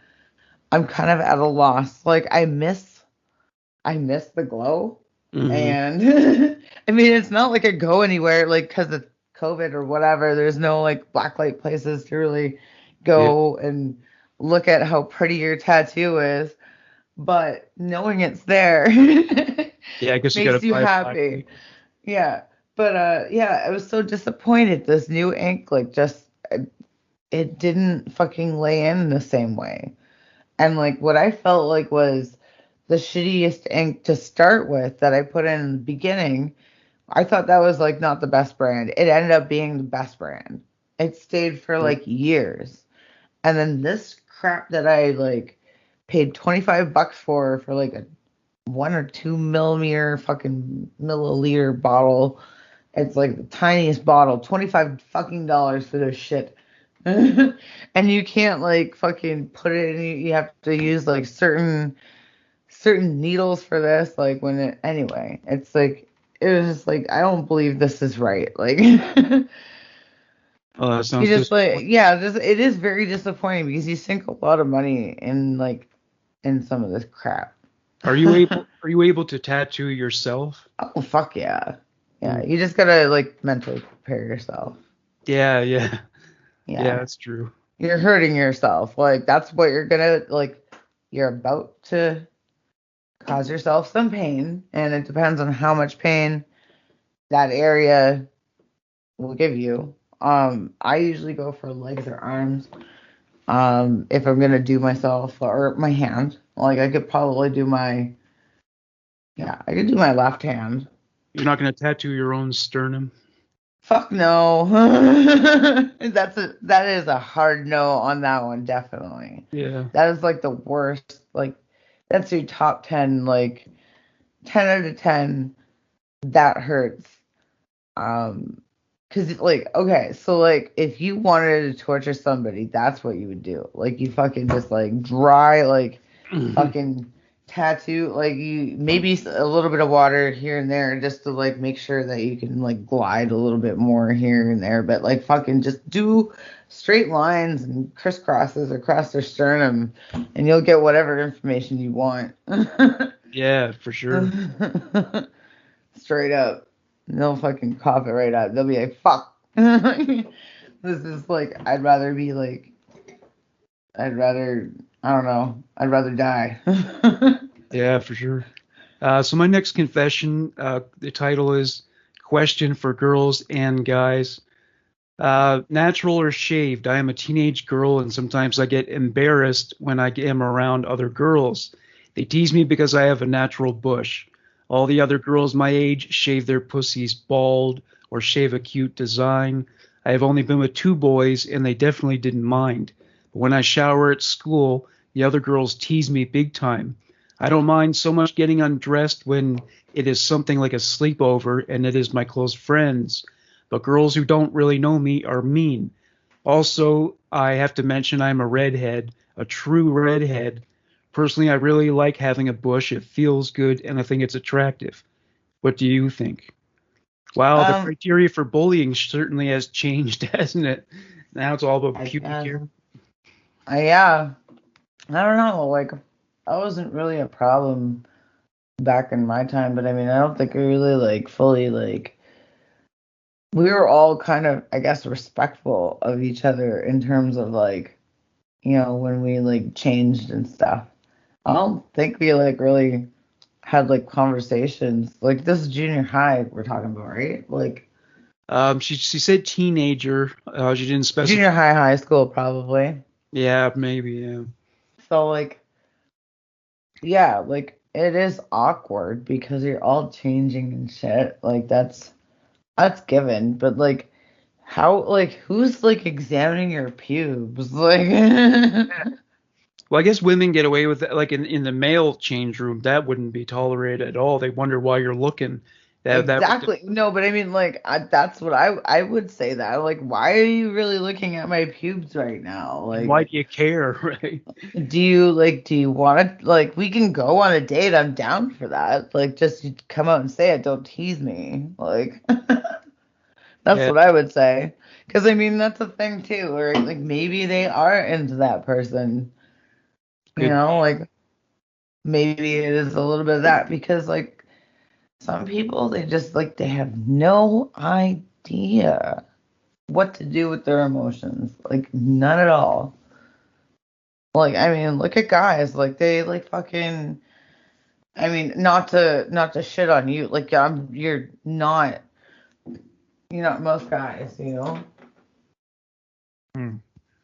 I'm kind of at a loss. Like I miss the glow. Mm-hmm. And I mean it's not like I go anywhere like because of COVID or whatever. There's no like blacklight places to really Yeah, go and look at how pretty your tattoo is. But knowing it's there yeah. I guess you got to makes you buy a black happy. light. Yeah. But yeah, I was so disappointed. This new ink, like just it didn't fucking lay in the same way. And like what I felt like was the shittiest ink to start with that I put in the beginning. I thought that was like not the best brand. It ended up being the best brand. It stayed for like years. And then this crap that I like paid 25 bucks for like a 1 or 2 millimeter fucking milliliter bottle. It's like the tiniest bottle, 25 fucking dollars for this shit. And you can't like fucking put it in, you have to use like certain needles for this, like when it, anyway, it's like, it was just like, I don't believe this is right. Like, you Oh, that sounds just like, disappointing. yeah, just, it is very disappointing because you sink a lot of money in like, in some of this crap. Are you able to tattoo yourself? Oh, fuck yeah. Yeah, Mm. you just gotta like mentally prepare yourself. Yeah, yeah, yeah. Yeah. That's true. You're hurting yourself. Like, that's what you're gonna, like, you're about to cause yourself some pain, and it depends on how much pain that area will give you. I usually go for legs or arms. If I'm gonna do myself or my hand, like I could probably do my, yeah, I could do my left hand. You're not gonna tattoo your own sternum. Fuck no. That is a hard no on that one, definitely. Yeah. That is like the worst. Like, that's your top 10, like 10 out of 10. That hurts. Because, like, okay, so, like, if you wanted to torture somebody, that's what you would do. Like, you fucking just, like, dry, like, fucking tattoo, like, you maybe a little bit of water here and there just to, like, make sure that you can, like, glide a little bit more here and there. But, like, fucking just do straight lines and crisscrosses across their sternum, and you'll get whatever information you want. Yeah, for sure. Straight up. They'll fucking cough it right out. They'll be like, fuck. This is like, I'd rather, I don't know, I'd rather die. Yeah, for sure. So my next confession, the title is "Question for Girls and Guys." Natural or shaved? I am a teenage girl, and sometimes I get embarrassed when I am around other girls. They tease me because I have a natural bush. All the other girls my age shave their pussies bald or shave a cute design. I have only been with two boys, and they definitely didn't mind. But when I shower at school, the other girls tease me big time. I don't mind so much getting undressed when it is something like a sleepover and it is my close friends, but girls who don't really know me are mean. Also, I have to mention I'm a redhead, a true redhead. Personally, I really like having a bush. It feels good and I think it's attractive. What do you think? Wow, the um, criteria for bullying certainly has changed, hasn't it? Now it's all about I pubic guess, hair. yeah, I don't know, like, that wasn't really a problem back in my time, but I mean, I don't think we really, like, fully, like, we were all kind of, I guess, respectful of each other in terms of, like, when we, like, changed and stuff. I don't think we like really had like conversations. Like, this is junior high we're talking about, right? Like She said teenager. She didn't specify. junior high, high school probably. Yeah, maybe. Yeah. So like, yeah, like it is awkward because you're all changing and shit. Like, that's given, but like, how, like, who's like examining your pubes? Like, Well, I guess women get away with it. Like in the male change room, that wouldn't be tolerated at all. They wonder why you're looking. That would. exactly. No, but I mean, like, that's what I would say that. Like, why are you really looking at my pubes right now? And why Like, do you care, right? do you want to, like, we can go on a date. I'm down for that. Like, just come out and say it. Don't tease me. Like, that's Yeah, what I would say. Because I mean, that's a thing too. Or like, maybe they are into that person. good point. Like, maybe it is a little bit of that because like some people, they just like, they have no idea what to do with their emotions. Like, none at all. Like, I mean, look at guys. Like, they like fucking. I mean, not to shit on you. Like, you're not most guys. Hmm.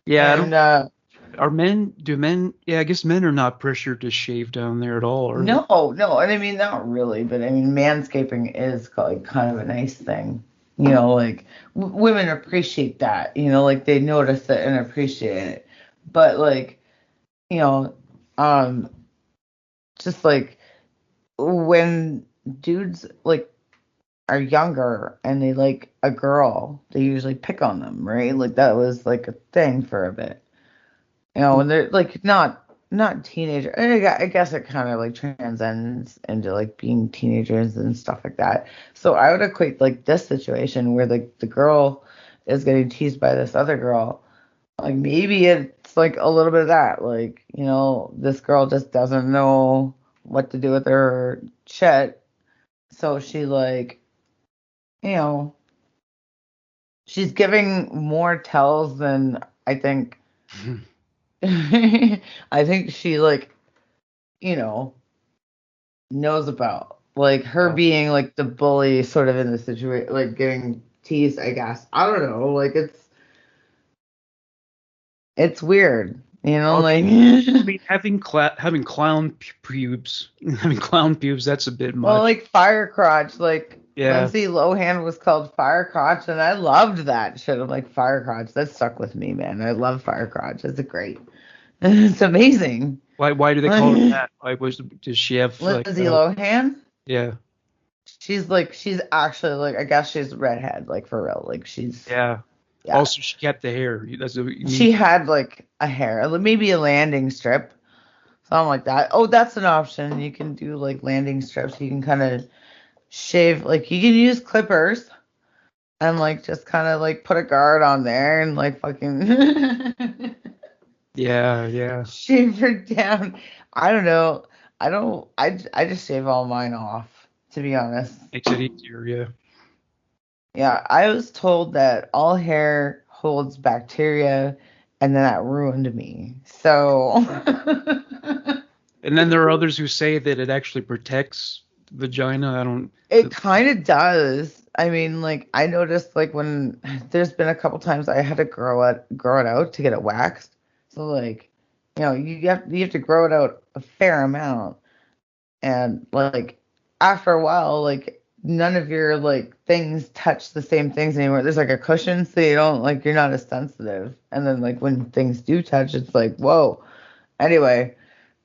Yeah, I don't. And Are men? Do men? Yeah, I guess men are not pressured to shave down there at all, are they? no, no, and I mean, not really, but I mean, manscaping is like kind of a nice thing. Like, women appreciate that. Like, they notice it and appreciate it. But like, you know, um, just like when dudes like are younger and they like a girl, they usually pick on them, right? Like that was like a thing for a bit. And they're like not teenager. I guess it kind of like transcends into like being teenagers and stuff like that. So I would equate like this situation where like the girl is getting teased by this other girl. Like maybe it's like a little bit of that. Like, this girl just doesn't know what to do with her shit. So she like, you know, she's giving more tells than I think I think she like, you know, knows about. Like her Yeah. being like the bully sort of in the situation, like getting teased, I guess. I don't know. Like it's weird, I like mean, having clown pubes, having clown pubes, that's a bit well, much. like fire crotch, like Yeah. Lindsay Lohan was called fire crotch, and I loved that shit. I'm like fire crotch. That stuck with me, man. I love fire crotch. It's great. It's amazing. Why do they call her Lindsay that? Does she have like Lohan. yeah. She's actually like I guess she's redhead, like for real. Like Yeah. yeah. Also, she kept the hair. That's what you She need. had like a hair, maybe a landing strip, something like that. Oh, that's an option. You can do like landing strips. You can kind of shave, like you can use clippers and like just kind of like put a guard on there and like fucking Yeah, yeah. shave her down. I don't know. I don't. I just shave all mine off, to be honest. Makes it easier. Yeah. Yeah, I was told that all hair holds bacteria, and then that ruined me. So And then there are others who say that it actually protects the vagina. I don't. it kind of does. I mean, like I noticed, like when there's been a couple times I had to grow it out to get it waxed. So like, you have to grow it out a fair amount, and like after a while, like none of your like things touch the same things anymore. There's like a cushion, so you don't like you're not as sensitive. And then like when things do touch, it's like whoa. Anyway,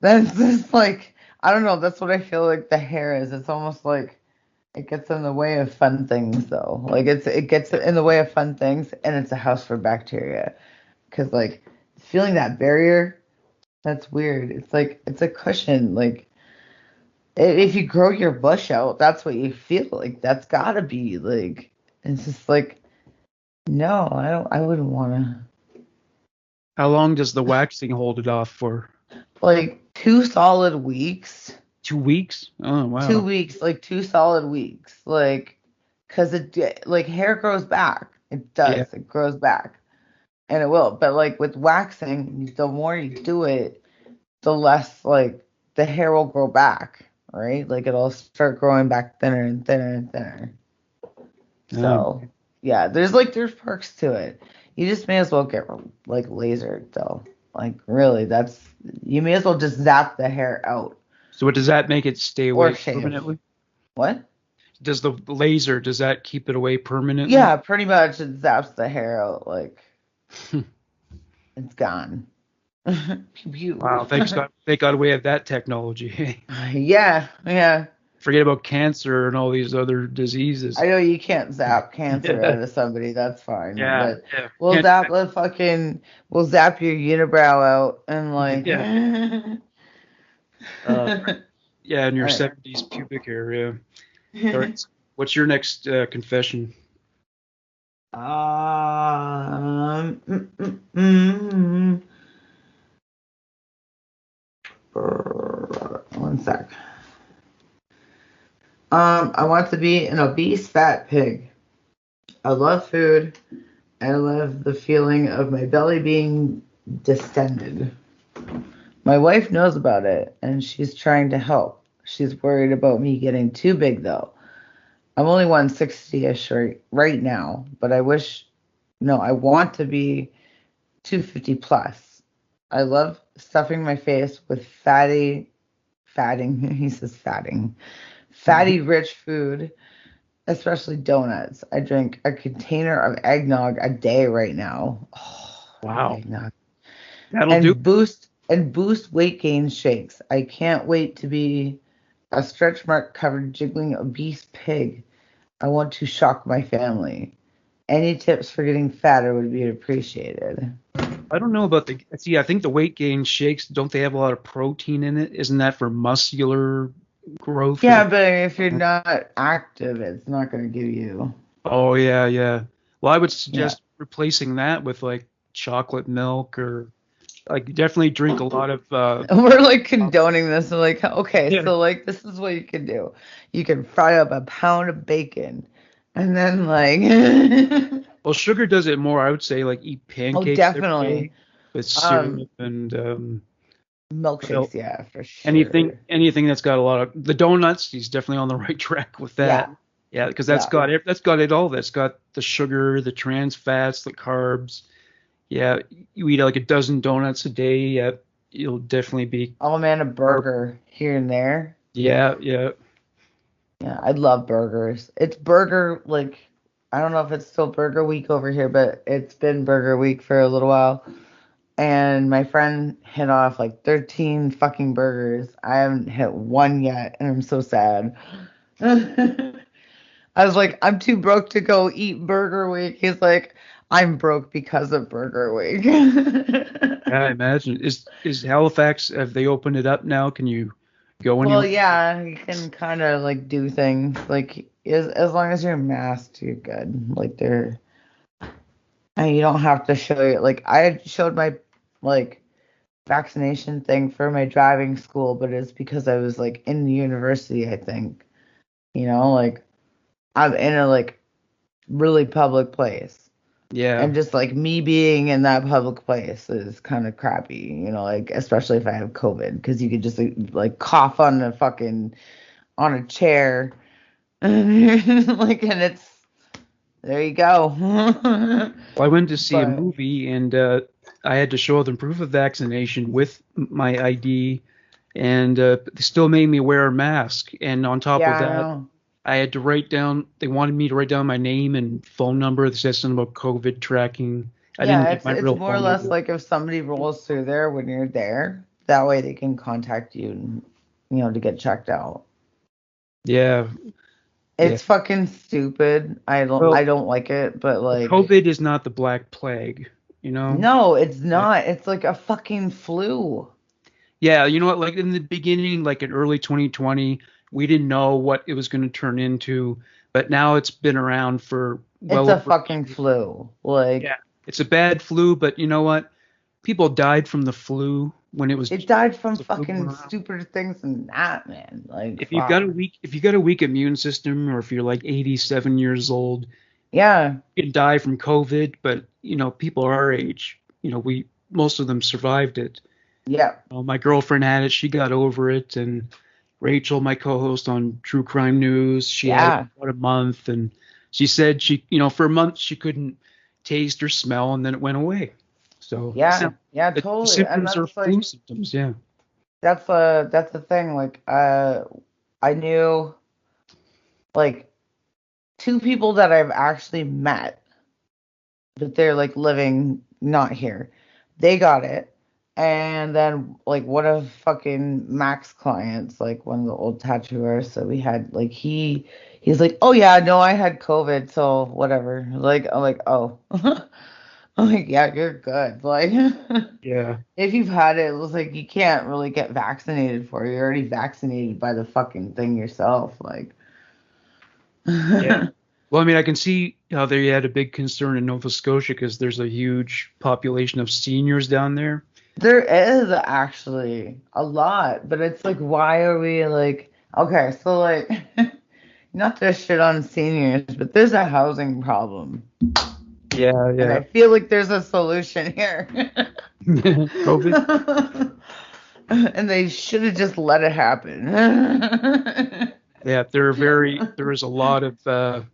that's just like I don't know. That's what I feel like the hair is. It's almost like it gets in the way of fun things, though. Like it gets in the way of fun things, and it's a house for bacteria. Because like feeling that barrier, that's weird. It's like it's a cushion. Like if you grow your bush out, that's what you feel like. That's gotta be like. It's just like no, I don't. I wouldn't want to. How long does the waxing hold it off for? Like 2 solid weeks. 2 weeks? Oh Two wow. weeks, like 2 solid weeks, like, because like hair grows back. It Yeah. does. It grows back, and it will. But like with waxing, the more you do it, the less like the hair will grow back, right? Like it'll start growing back thinner and thinner and thinner. Um, So yeah, there's perks to it. You just may as well get like lasered though. Like really, you may as well just zap the hair out so what does that make it stay or away shave. permanently? What? Does the laser does that keep it away permanently? Yeah, pretty much it zaps the hair out like it's gone. Pew Wow, pew. thank God we have that technology. Yeah, yeah. Forget about cancer and all these other diseases. I know you can't zap cancer Yeah, out of somebody, that's fine. yeah, But yeah. we'll Can't, zap we'll zap your unibrow out and like yeah, uh, yeah, in your Alright. 70s pubic hair. Yeah. All right. What's your next confession? Um, mm, mm, mm, One sec. I want to be an obese fat pig. I love food. I love the feeling of my belly being distended. My wife knows about it and she's trying to help. She's worried about me getting too big though. I'm only 160-ish right now, but I want to be 250 plus. I love stuffing my face with fatting, he says fatty rich food, especially donuts. I drink a container of eggnog a day right now. Oh, Wow, eggnog. that'll do. And boost weight gain shakes. I can't wait to be a stretch mark covered jiggling obese pig. I want to shock my family. Any tips for getting fatter would be appreciated. I don't know about see, I think the weight gain shakes, don't they have a lot of protein in it? Isn't that for muscular growth? Yeah, but if you're not active, it's not going to give you. Oh, yeah, yeah. Well, I would Yeah. suggest replacing that with like chocolate milk or like definitely drink a lot of We're like condoning this. We're like, okay, yeah. so like this is what you can do. You can fry up a pound of bacon and then like Well, sugar does it more. I would say like eat oh pancakes every day definitely. with syrup Um and Milkshakes, well, yeah, for anything sure. anything that's got a lot of the donuts. He's definitely on the right track with that. Yeah, Yeah, because yeah. that's got it all. That's got the sugar, the trans fats, the carbs. Yeah, you eat like a dozen donuts a day. Yeah, you'll definitely be. Oh man, a Carb. burger here and there. Yeah, yeah, Yeah, I love burgers. It's burger like I don't know if it's still burger week over here, but it's been burger week for a little while. And my friend hit off like 13 fucking burgers. I haven't hit one yet, and I'm so sad. I was like, I'm too broke to go eat Burger Week. He's like, I'm broke because of Burger Week. yeah. I imagine is Halifax. Have they opened it up now? Can you go Well, anywhere? yeah, you can kind of like do things like as long as you're masked, you're good. Like they're and you don't have to show it. Like I showed my like vaccination thing for my driving school, but it's because I was like in the university, I think. Like I'm in a like really public place. Yeah, And just like me being in that public place is kind of crappy, like especially if I have COVID, because you could just like cough on a fucking on a chair, like, and it's there you go. well, I went to see a But movie and I had to show them proof of vaccination with my ID, and they still made me wear a mask. And on top yeah, of I that, know. I had to write down. They wanted me to write down my name and phone number. They said something about COVID tracking. I didn't Yeah, give it's my it's real more or phone less number. like if somebody rolls through there when you're there, that way they can contact you and to get checked out. Yeah, yeah. It's fucking stupid. I don't Well, I don't like it, but like COVID is not the Black Plague, you know? no, it's Yeah. not. It's like a fucking flu. Yeah, you know what? Like in the beginning, like in early 2020, we didn't know what it was going to turn into, but now it's been around for It's well a over. fucking flu. Yeah, Like it's a bad flu, but you know what? People died from the flu when it was it died from the flu fucking went around. stupider things than that, man. Like fuck. If you got a weak immune system, or if you're like 87 years old, Yeah. you can die from COVID. But you know, people our age, we most of them survived it. Yeah. My girlfriend had it. She got over it. And Rachel, my co-host on True Crime News, she had it Yeah. for about a month. And she said for a month she couldn't taste or smell, and then it went away. So Yeah. Yeah, the totally. And symptoms are that's flu like symptoms. Yeah. that's the thing. Like I knew like two people that I've actually met, but they're like living not here. They got it. And then like one of fucking Mac's clients, like one of the old tattooers that we had, like he's like, oh yeah, no, I had COVID, so whatever. Like I'm like, oh. I'm like, yeah, you're good. Like Yeah. if you've had it, it was like you can't really get vaccinated for it. You're already vaccinated by the fucking thing yourself. Like Yeah. Well, I mean, I can see how they had a big concern in Nova Scotia because there's a huge population of seniors down there. there is actually a lot, but it's like, why are we like, okay, so like, not to shit on seniors, but there's a housing problem. Yeah, And yeah. I feel like there's a solution here. COVID. And they should have just let it happen. Yeah, there is a lot of the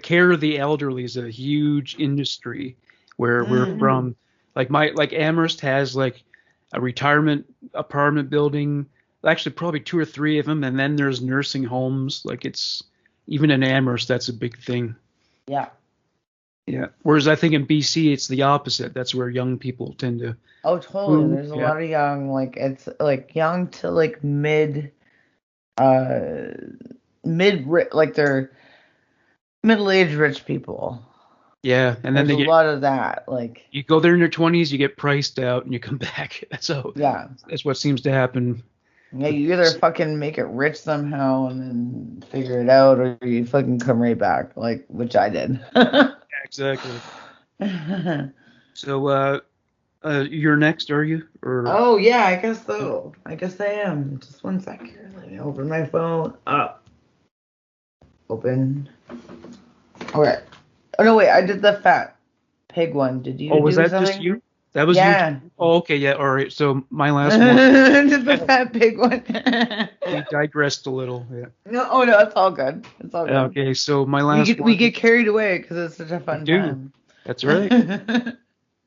care of the elderly is a huge industry where we're from. Like Amherst has like a retirement apartment building, actually probably two or three of them, and then there's nursing homes. Like it's even in Amherst, that's a big thing. Yeah. Yeah. Whereas I think in BC it's the opposite. That's where young people tend to Oh, totally. move. There's a Yeah. lot of young, like it's like young to like mid uh like they're middle-aged rich people. Yeah, and then There's a lot of that. Like, you go there in your 20s, you get priced out, and you come back. yeah. That's what seems to happen. Yeah, you either fucking make it rich somehow and then figure it out, or you fucking come right back, like, which I did. Exactly. So, you're next, are you? Or Oh, yeah, I guess so. I guess I am. Just one sec here. Let me open my phone up. Open. Okay. Oh, no, wait. I did the fat pig one. Did you was do that something? just you? That was Yeah. you. Oh, okay, yeah. All right. So my last one, I did the fat pig one. we digressed a little. Yeah. No, oh, no, it's all good. It's all good. Okay, so my last We one. get carried away because it's such a fun time. That's right.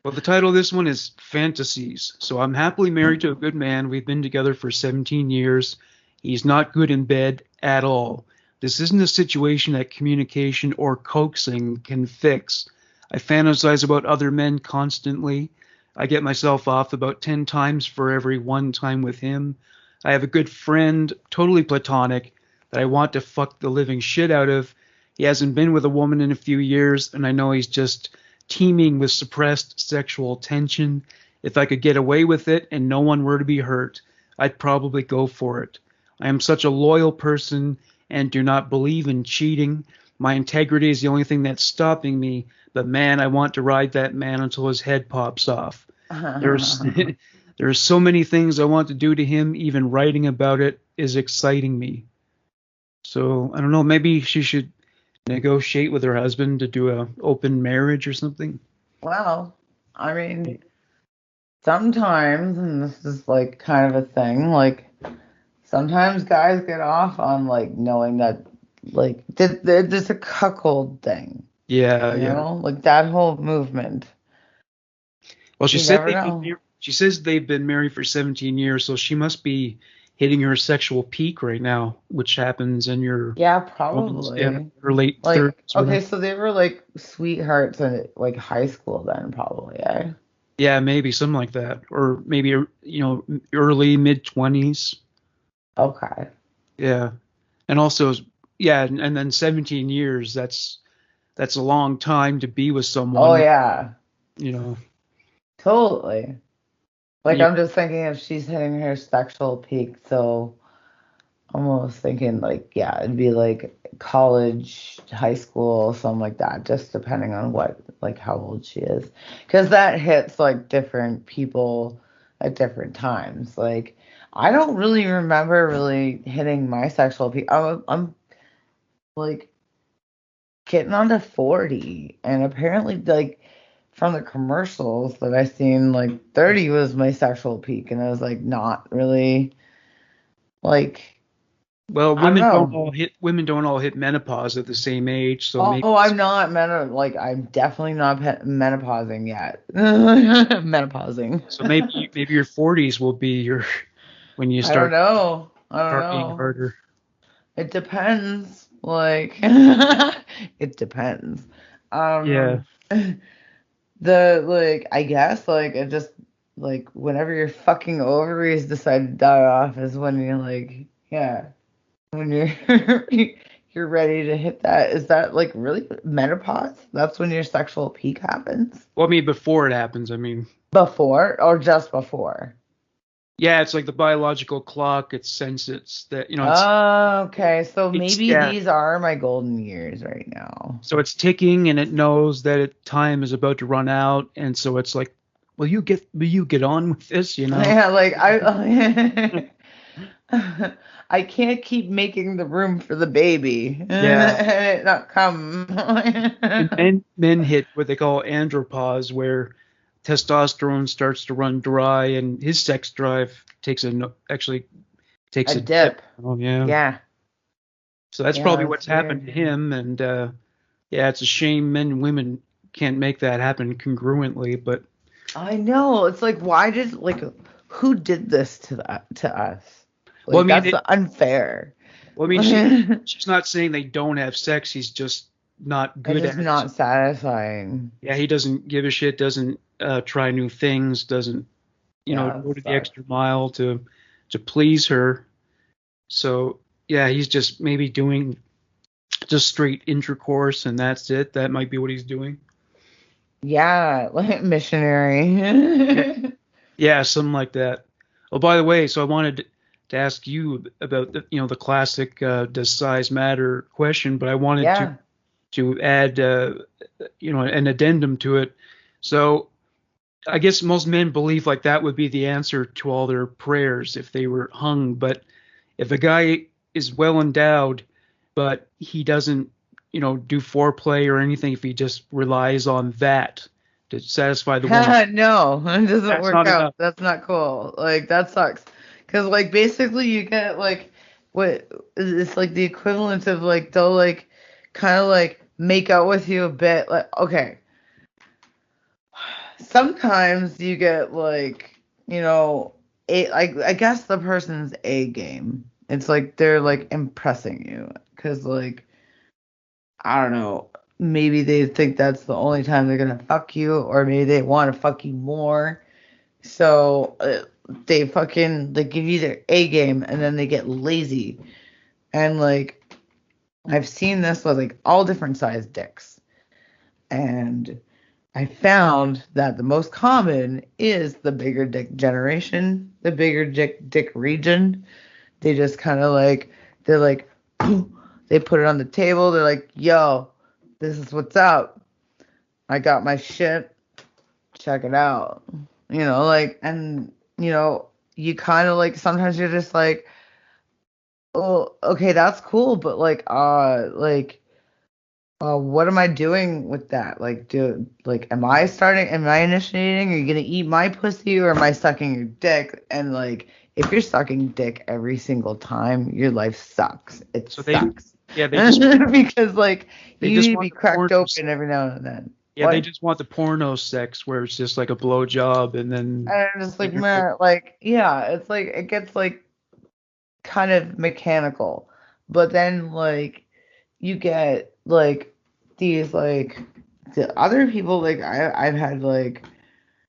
Well, the title of this one is Fantasies. So I'm happily married to a good man. We've been together for 17 years. He's not good in bed at all. This isn't a situation that communication or coaxing can fix. I fantasize about other men constantly. I get myself off about 10 times for every one time with him. I have a good friend, totally platonic, that I want to fuck the living shit out of. He hasn't been with a woman in a few years, and I know he's just teeming with suppressed sexual tension. If I could get away with it and no one were to be hurt, I'd probably go for it. I am such a loyal person and do not believe in cheating. My integrity is the only thing that's stopping me, but man, I want to ride that man until his head pops off. There's there are so many things I want to do to him, even writing about it is exciting me. So I don't know, maybe she should negotiate with her husband to do a open marriage or something. Well, I mean, sometimes, and this is like kind of a thing, like sometimes guys get off on like knowing that like there's a cuckold thing, Yeah, you yeah. know, like that whole movement. Well, she You said never know. she says they've been married for 17 years, so she must be hitting her sexual peak right now, which happens in your Yeah, almost, probably. her late Like, 30s. okay, so they were like sweethearts in like high school then, probably, eh? Yeah, maybe something like that, or maybe early mid 20s. Okay. Yeah, and also yeah, and then 17 years. That's a long time to be with Oh someone. yeah, You know. totally. Like You, I'm just thinking if she's hitting her sexual peak, so almost thinking like, yeah, it'd be like college, high school, something like that, just depending on what, like how old she is. Because that hits like different people at different times. Like, I don't really remember really hitting my sexual peak. I'm like getting on to 40, and apparently, like, from the commercials that I seen, like 30 was my sexual peak, and I was like, not really like. well, I don't know. women don't all hit menopause at the same age, so maybe Oh, I'm not like I'm definitely not menopausing yet. Menopausing. maybe your 40s will be your when you I don't start know. I don't partying know. harder. It depends. Like it depends. Yeah. Um the like I guess like it just like whenever your fucking ovaries decide to die off is when you're like, yeah, when you're you're ready to hit that. Is that like really menopause? That's when your sexual peak happens? Well, I mean, before it happens, I mean, Before or just before? yeah, it's like the biological clock. It senses that, Okay, so it's maybe yeah. these are my golden years right now. So it's ticking, and it knows that time is about to run out, and so it's like, will you get on with this? Yeah, like I I can't keep making the room for the baby Yeah. and it not come. And men hit what they call andropause, where testosterone starts to run dry, and his sex drive actually takes A a dip. dip. Oh yeah. Yeah. So that's Yeah, probably that's what's happened to weird. him, and yeah, it's a shame men and women can't make that happen congruently. But I know. It's like why did like who did this to us? well, I Like mean, that's unfair. she's not saying they don't have sex. He's just not It's good just at it. not satisfying. Yeah, he doesn't give a shit. Doesn't try new things. Doesn't Yeah, it go to the sucks. extra mile to please her. So yeah, he's just maybe doing just straight intercourse and that's it. That might be what he's doing. Yeah, like Yeah, missionary. yeah, something like that. Oh, by the way, so I wanted to ask you about the classic does size matter question, but I wanted Yeah. to add an addendum to it. So I guess most men believe like that would be the answer to all their prayers if they were hung. But if a guy is well endowed, but he doesn't, do foreplay or anything, if he just relies on that to satisfy the woman, No, it doesn't that's work not out. enough. That's not cool. Like that sucks. Cause like basically you get like what it's like the equivalent of like they'll like kind of like make out with you a bit. Like okay, sometimes you get like I guess the person's A game. It's like they're like impressing you because like I don't know. Maybe they think that's the only time they're gonna fuck you, or maybe they want to fuck you more. So they fucking they give you their A game, and then they get lazy. And like I've seen this with like all different sized dicks, and I found that the most common is the bigger dick generation, the bigger dick region. They just kind of like they're like they put it on the table. They're like, "Yo, this is what's up. I got my shit. Check it out." Like and you kind of like sometimes you're just like, "Oh, okay, that's cool, but what am I doing with that? Like, am I initiating? Are you gonna eat my pussy or am I sucking your dick?" And like, if you're sucking dick every single time, your life sucks. It So they, sucks. yeah, Because like, they you just need to want be the cracked porno. open every now and then. Yeah, they What? just want the porno sex where it's just like a blow job and then And I'm just like, you're good. man, like, yeah, it's like, it gets like kind of mechanical. But then, like, you get like these, like, the other people, like, I've had, like,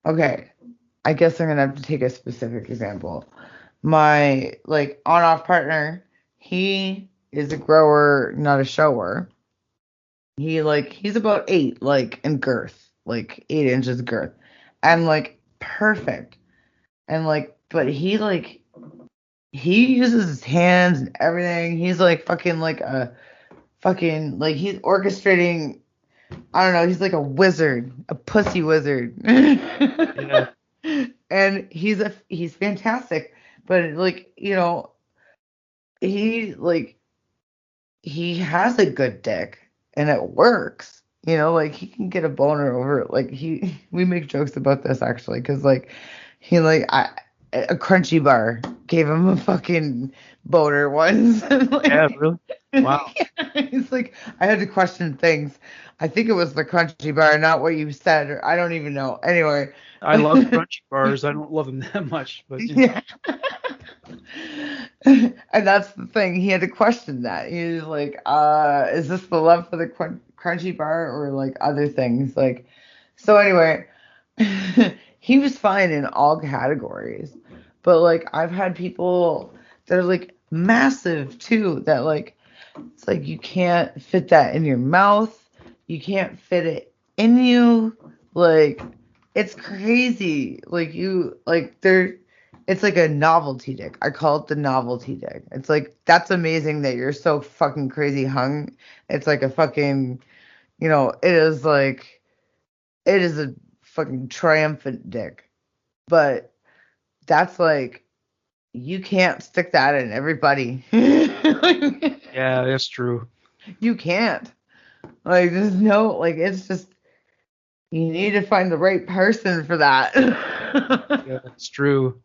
okay, I guess I'm gonna have to take a specific example. My, like, on off partner, he is a grower, not a shower. He's about 8, like, in girth, like, 8 inches girth, and, like, perfect. And, like, but he uses his hands and everything. He's like fucking like a fucking like he's orchestrating. I don't know. He's like a wizard, a pussy wizard. Yeah. And he's fantastic. But like he like he has a good dick and it works. Like he can get a boner over it. Like we make jokes about this actually, because like he like a crunchy bar gave him a fucking boner once. And Yeah, like really? Wow. yeah, it's like I had to question things. I think it was the crunchy bar, not what you said, or I don't even know. Anyway. I love crunchy bars. I don't love them that much, but Yeah. And that's the thing. He had to question that. He was like, is this the love for the crunchy bar or like other things? Like, so anyway, he was fine in all categories. But like, I've had people that are like massive too, that like, it's like you can't fit that in your mouth. You can't fit it in you. Like, it's crazy. Like, it's like a novelty dick. I call it the novelty dick. It's like, that's amazing that you're so fucking crazy hung. It's like a fucking, it is a fucking triumphant dick. But that's like, you can't stick that in everybody. yeah, that's true. You can't. Like, there's no, like, it's just, you need to find the right person for that. Yeah, that's true.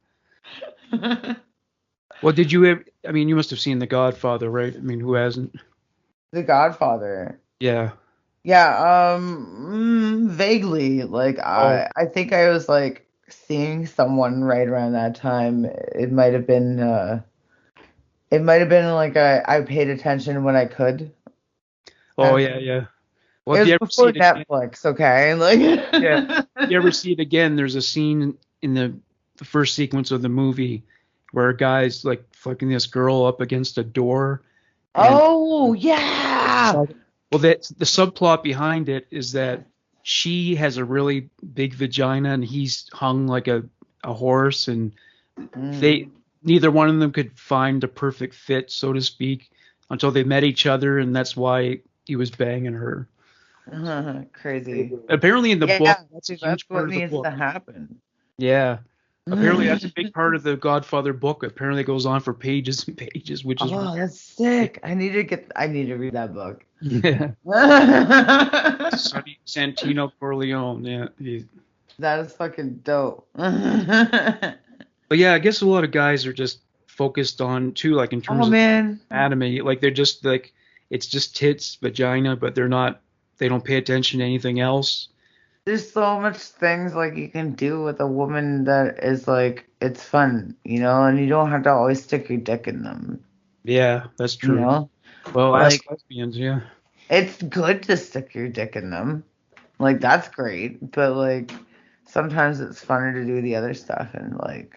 Well, did you ever, I mean, you must have seen The Godfather, right? I mean, who hasn't? The Godfather. Yeah. Yeah, vaguely. Like, Oh, I think I was like seeing someone right around that time. It might have been like I paid attention when I could. oh, And yeah, yeah. Well, it if was you ever see before it again, Netflix, okay? Like, yeah, if you ever see it again, there's a scene in the first sequence of the movie where a guy's like fucking this girl up against a door. And Oh yeah. well, that's the subplot behind it is that she has a really big vagina and he's hung like a horse, and they neither one of them could find a perfect fit, so to speak, until they met each other, and that's why he was banging her. Crazy. Apparently in the book, that's a huge part what of the needs book. to happen. Yeah. Apparently that's a big part of the Godfather book. Apparently it goes on for pages and pages, which is That's sick. I need to read that book. yeah. Sonny Santino Corleone. Yeah. That is fucking dope. But But yeah, I guess a lot of guys are just focused on too, like in terms of anatomy, like they're just like it's just tits, vagina, but they don't pay attention to anything else. there's so much things like you can do with a woman that is like it's fun, and you don't have to always stick your dick in them. Yeah, that's true. Well, like ask lesbians, yeah. it's good to stick your dick in them. Like that's great, but like sometimes it's funner to do the other stuff and like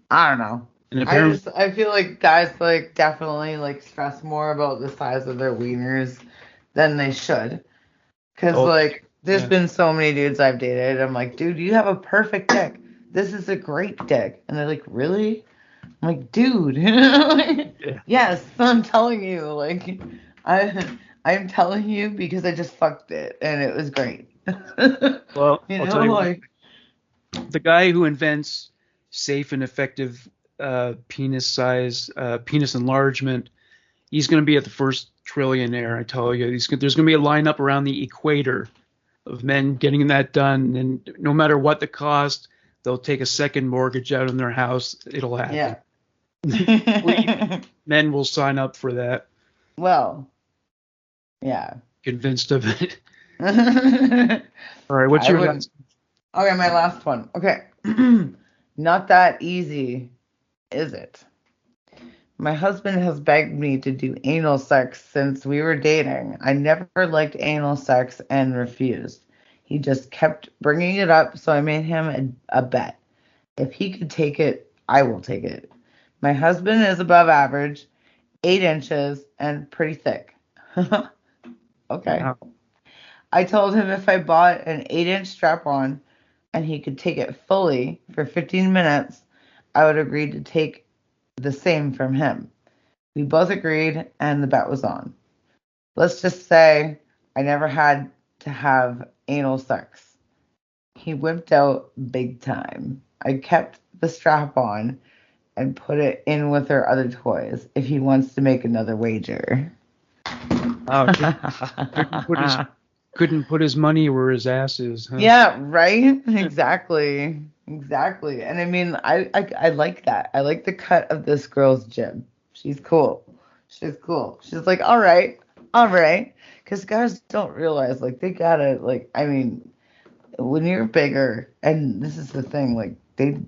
I don't know. And apparently, I feel like guys like definitely like stress more about the size of their wieners than they should. Cause like there's been so many dudes I've dated. I'm like, dude, you have a perfect dick. This is a great dick. And they're like, really? I'm like, dude. Yes, I'm telling you. Like, I'm telling you because I just fucked it and it was great. well, I'll tell you what, the guy who invents safe and effective penis enlargement, he's going to be at the first trillionaire, I tell you. There's going to be a lineup around the equator of men getting that done, and no matter what the cost, they'll take a second mortgage out on their house. It'll happen. Yeah. Men will sign up for that. Well, yeah. Convinced of it. All right, what's your last? Okay, my last one. Okay. Not that easy, is it? My husband has begged me to do anal sex since we were dating. I never liked anal sex and refused. He just kept bringing it up, so I made him a bet. If he could take it, I will take it. My husband is above average, 8 inches, and pretty thick. Okay. Wow. I told him if I bought an 8-inch strap-on and he could take it fully for 15 minutes, I would agree to take the same from him. We both agreed, and the bet was on. Let's just say I never had to have anal sex. He wimped out big time. I kept the strap on and put it in with our other toys if he wants to make another wager. Oh, couldn't put his money where his ass is. Huh? Yeah, right? Exactly. Exactly. And I mean, I like that. I like the cut of this girl's jib. She's cool. She's like, all right. Because guys don't realize, like, they gotta, like, I mean, when you're bigger, and this is the thing, like, they've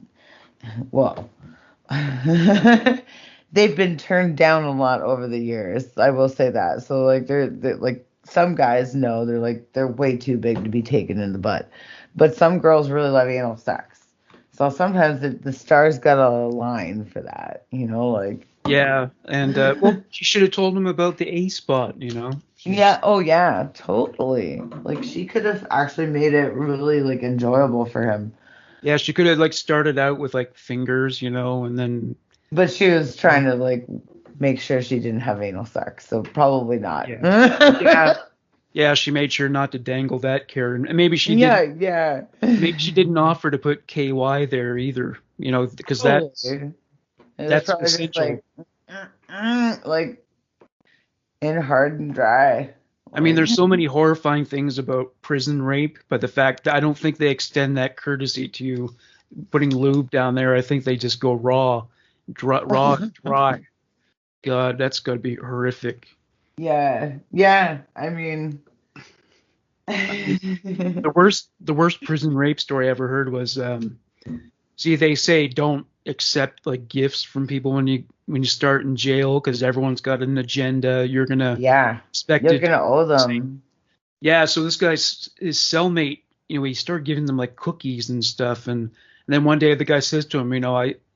been turned down a lot over the years. I will say that. So, like, they're like, some guys know they're way too big to be taken in the butt. But some girls really love anal sex. So sometimes the stars gotta align for that, like. Yeah, and well, she should have told him about the A spot, Yeah. Oh yeah, totally. Like she could have actually made it really like enjoyable for him. Yeah, she could have like started out with like fingers, and then. But she was trying to like make sure she didn't have anal sex, so probably not. Yeah. Yeah, she made sure not to dangle that carrot. And maybe she didn't. Yeah. Maybe she didn't offer to put KY there either, because that's essential. Like in hard and dry. I mean, there's so many horrifying things about prison rape, but the fact that I don't think they extend that courtesy to you putting lube down there. I think they just go raw, dry. God, that's got to be horrific. Yeah. I mean, the worst prison rape story I ever heard was, they say don't accept like gifts from people when you start in jail because everyone's got an agenda. You're gonna expect you're gonna owe them. Yeah, so this guy's his cellmate, he started giving them like cookies and stuff. And then one day the guy says to him,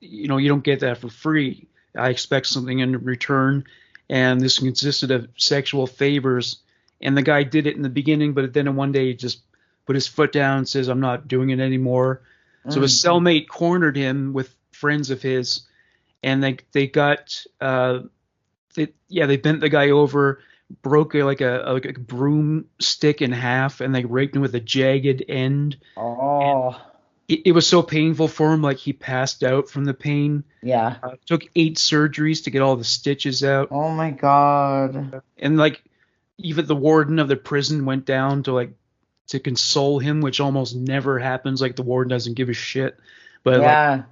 you don't get that for free. I expect something in return. And this consisted of sexual favors. And the guy did it in the beginning, but then one day he just put his foot down and says, I'm not doing it anymore. So his cellmate cornered him with friends of his, and they bent the guy over, broke a broomstick in half, and they raped him with a jagged end. Oh. It was so painful for him, like he passed out from the pain. Yeah. Took 8 surgeries to get all the stitches out. Oh my God. And like even the warden of the prison went down to console him, which almost never happens. Like the warden doesn't give a shit. But yeah.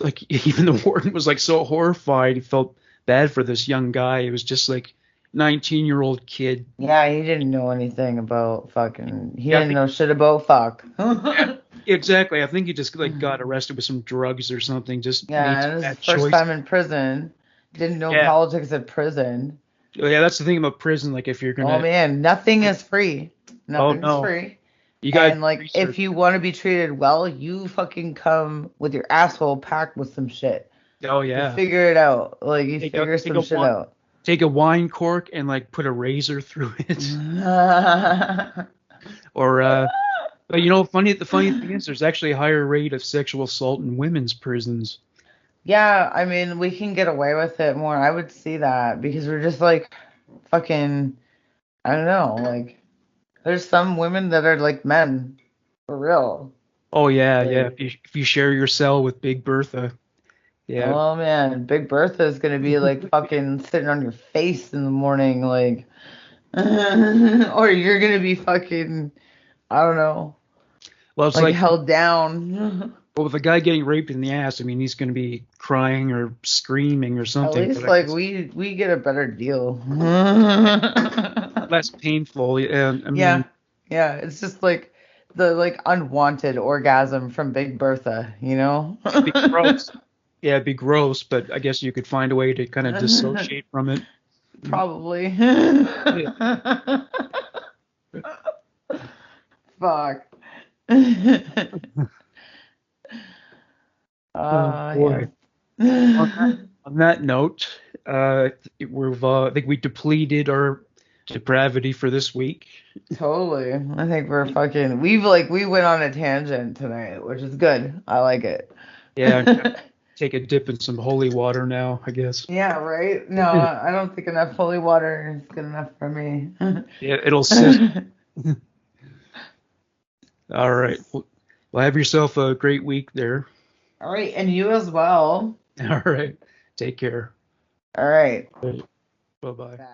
like even the warden was like so horrified. He felt bad for this young guy. It was just like 19-year-old kid. Yeah, he didn't know anything about fucking. He didn't know shit about fuck. Yeah, exactly. I think he just like got arrested with some drugs or something. Just yeah, it was his first time in prison. Didn't know politics at prison. Yeah, that's the thing about prison. Like if you're gonna. Oh man, nothing is free. Nothing's free. You got and like if you want to be treated well, you fucking come with your asshole packed with some shit. Oh yeah. You figure it out. Like you figure some shit out. Take a wine cork and like put a razor through it. Or but the funny thing is there's actually a higher rate of sexual assault in women's prisons. Yeah, I mean, we can get away with it more. I would see that because we're just like fucking, I don't know, like there's some women that are like men, for real. Oh yeah, yeah. If you share your cell with Big Bertha, yeah. Oh man, Big Bertha is gonna be like fucking sitting on your face in the morning, like, or you're gonna be fucking, I don't know. Well, it's like held down. Well, with a guy getting raped in the ass, I mean, he's gonna be crying or screaming or something. At least like we get a better deal. Less painful. Yeah, it's just like the like unwanted orgasm from Big Bertha, you know? It'd be gross. Yeah, it'd be gross, but I guess you could find a way to kind of dissociate from it. Probably. Fuck. Oh boy. Yeah. On that note, I think we depleted our depravity for this week. Totally. I think we went on a tangent tonight, which is good. I like it. Yeah. Take a dip in some holy water now, I guess. Yeah, right? No, I don't think enough holy water is good enough for me. Yeah, it'll sit. All right. Well, have yourself a great week there. All right, and you as well. All right. Take care. All right. Bye-bye. Bye.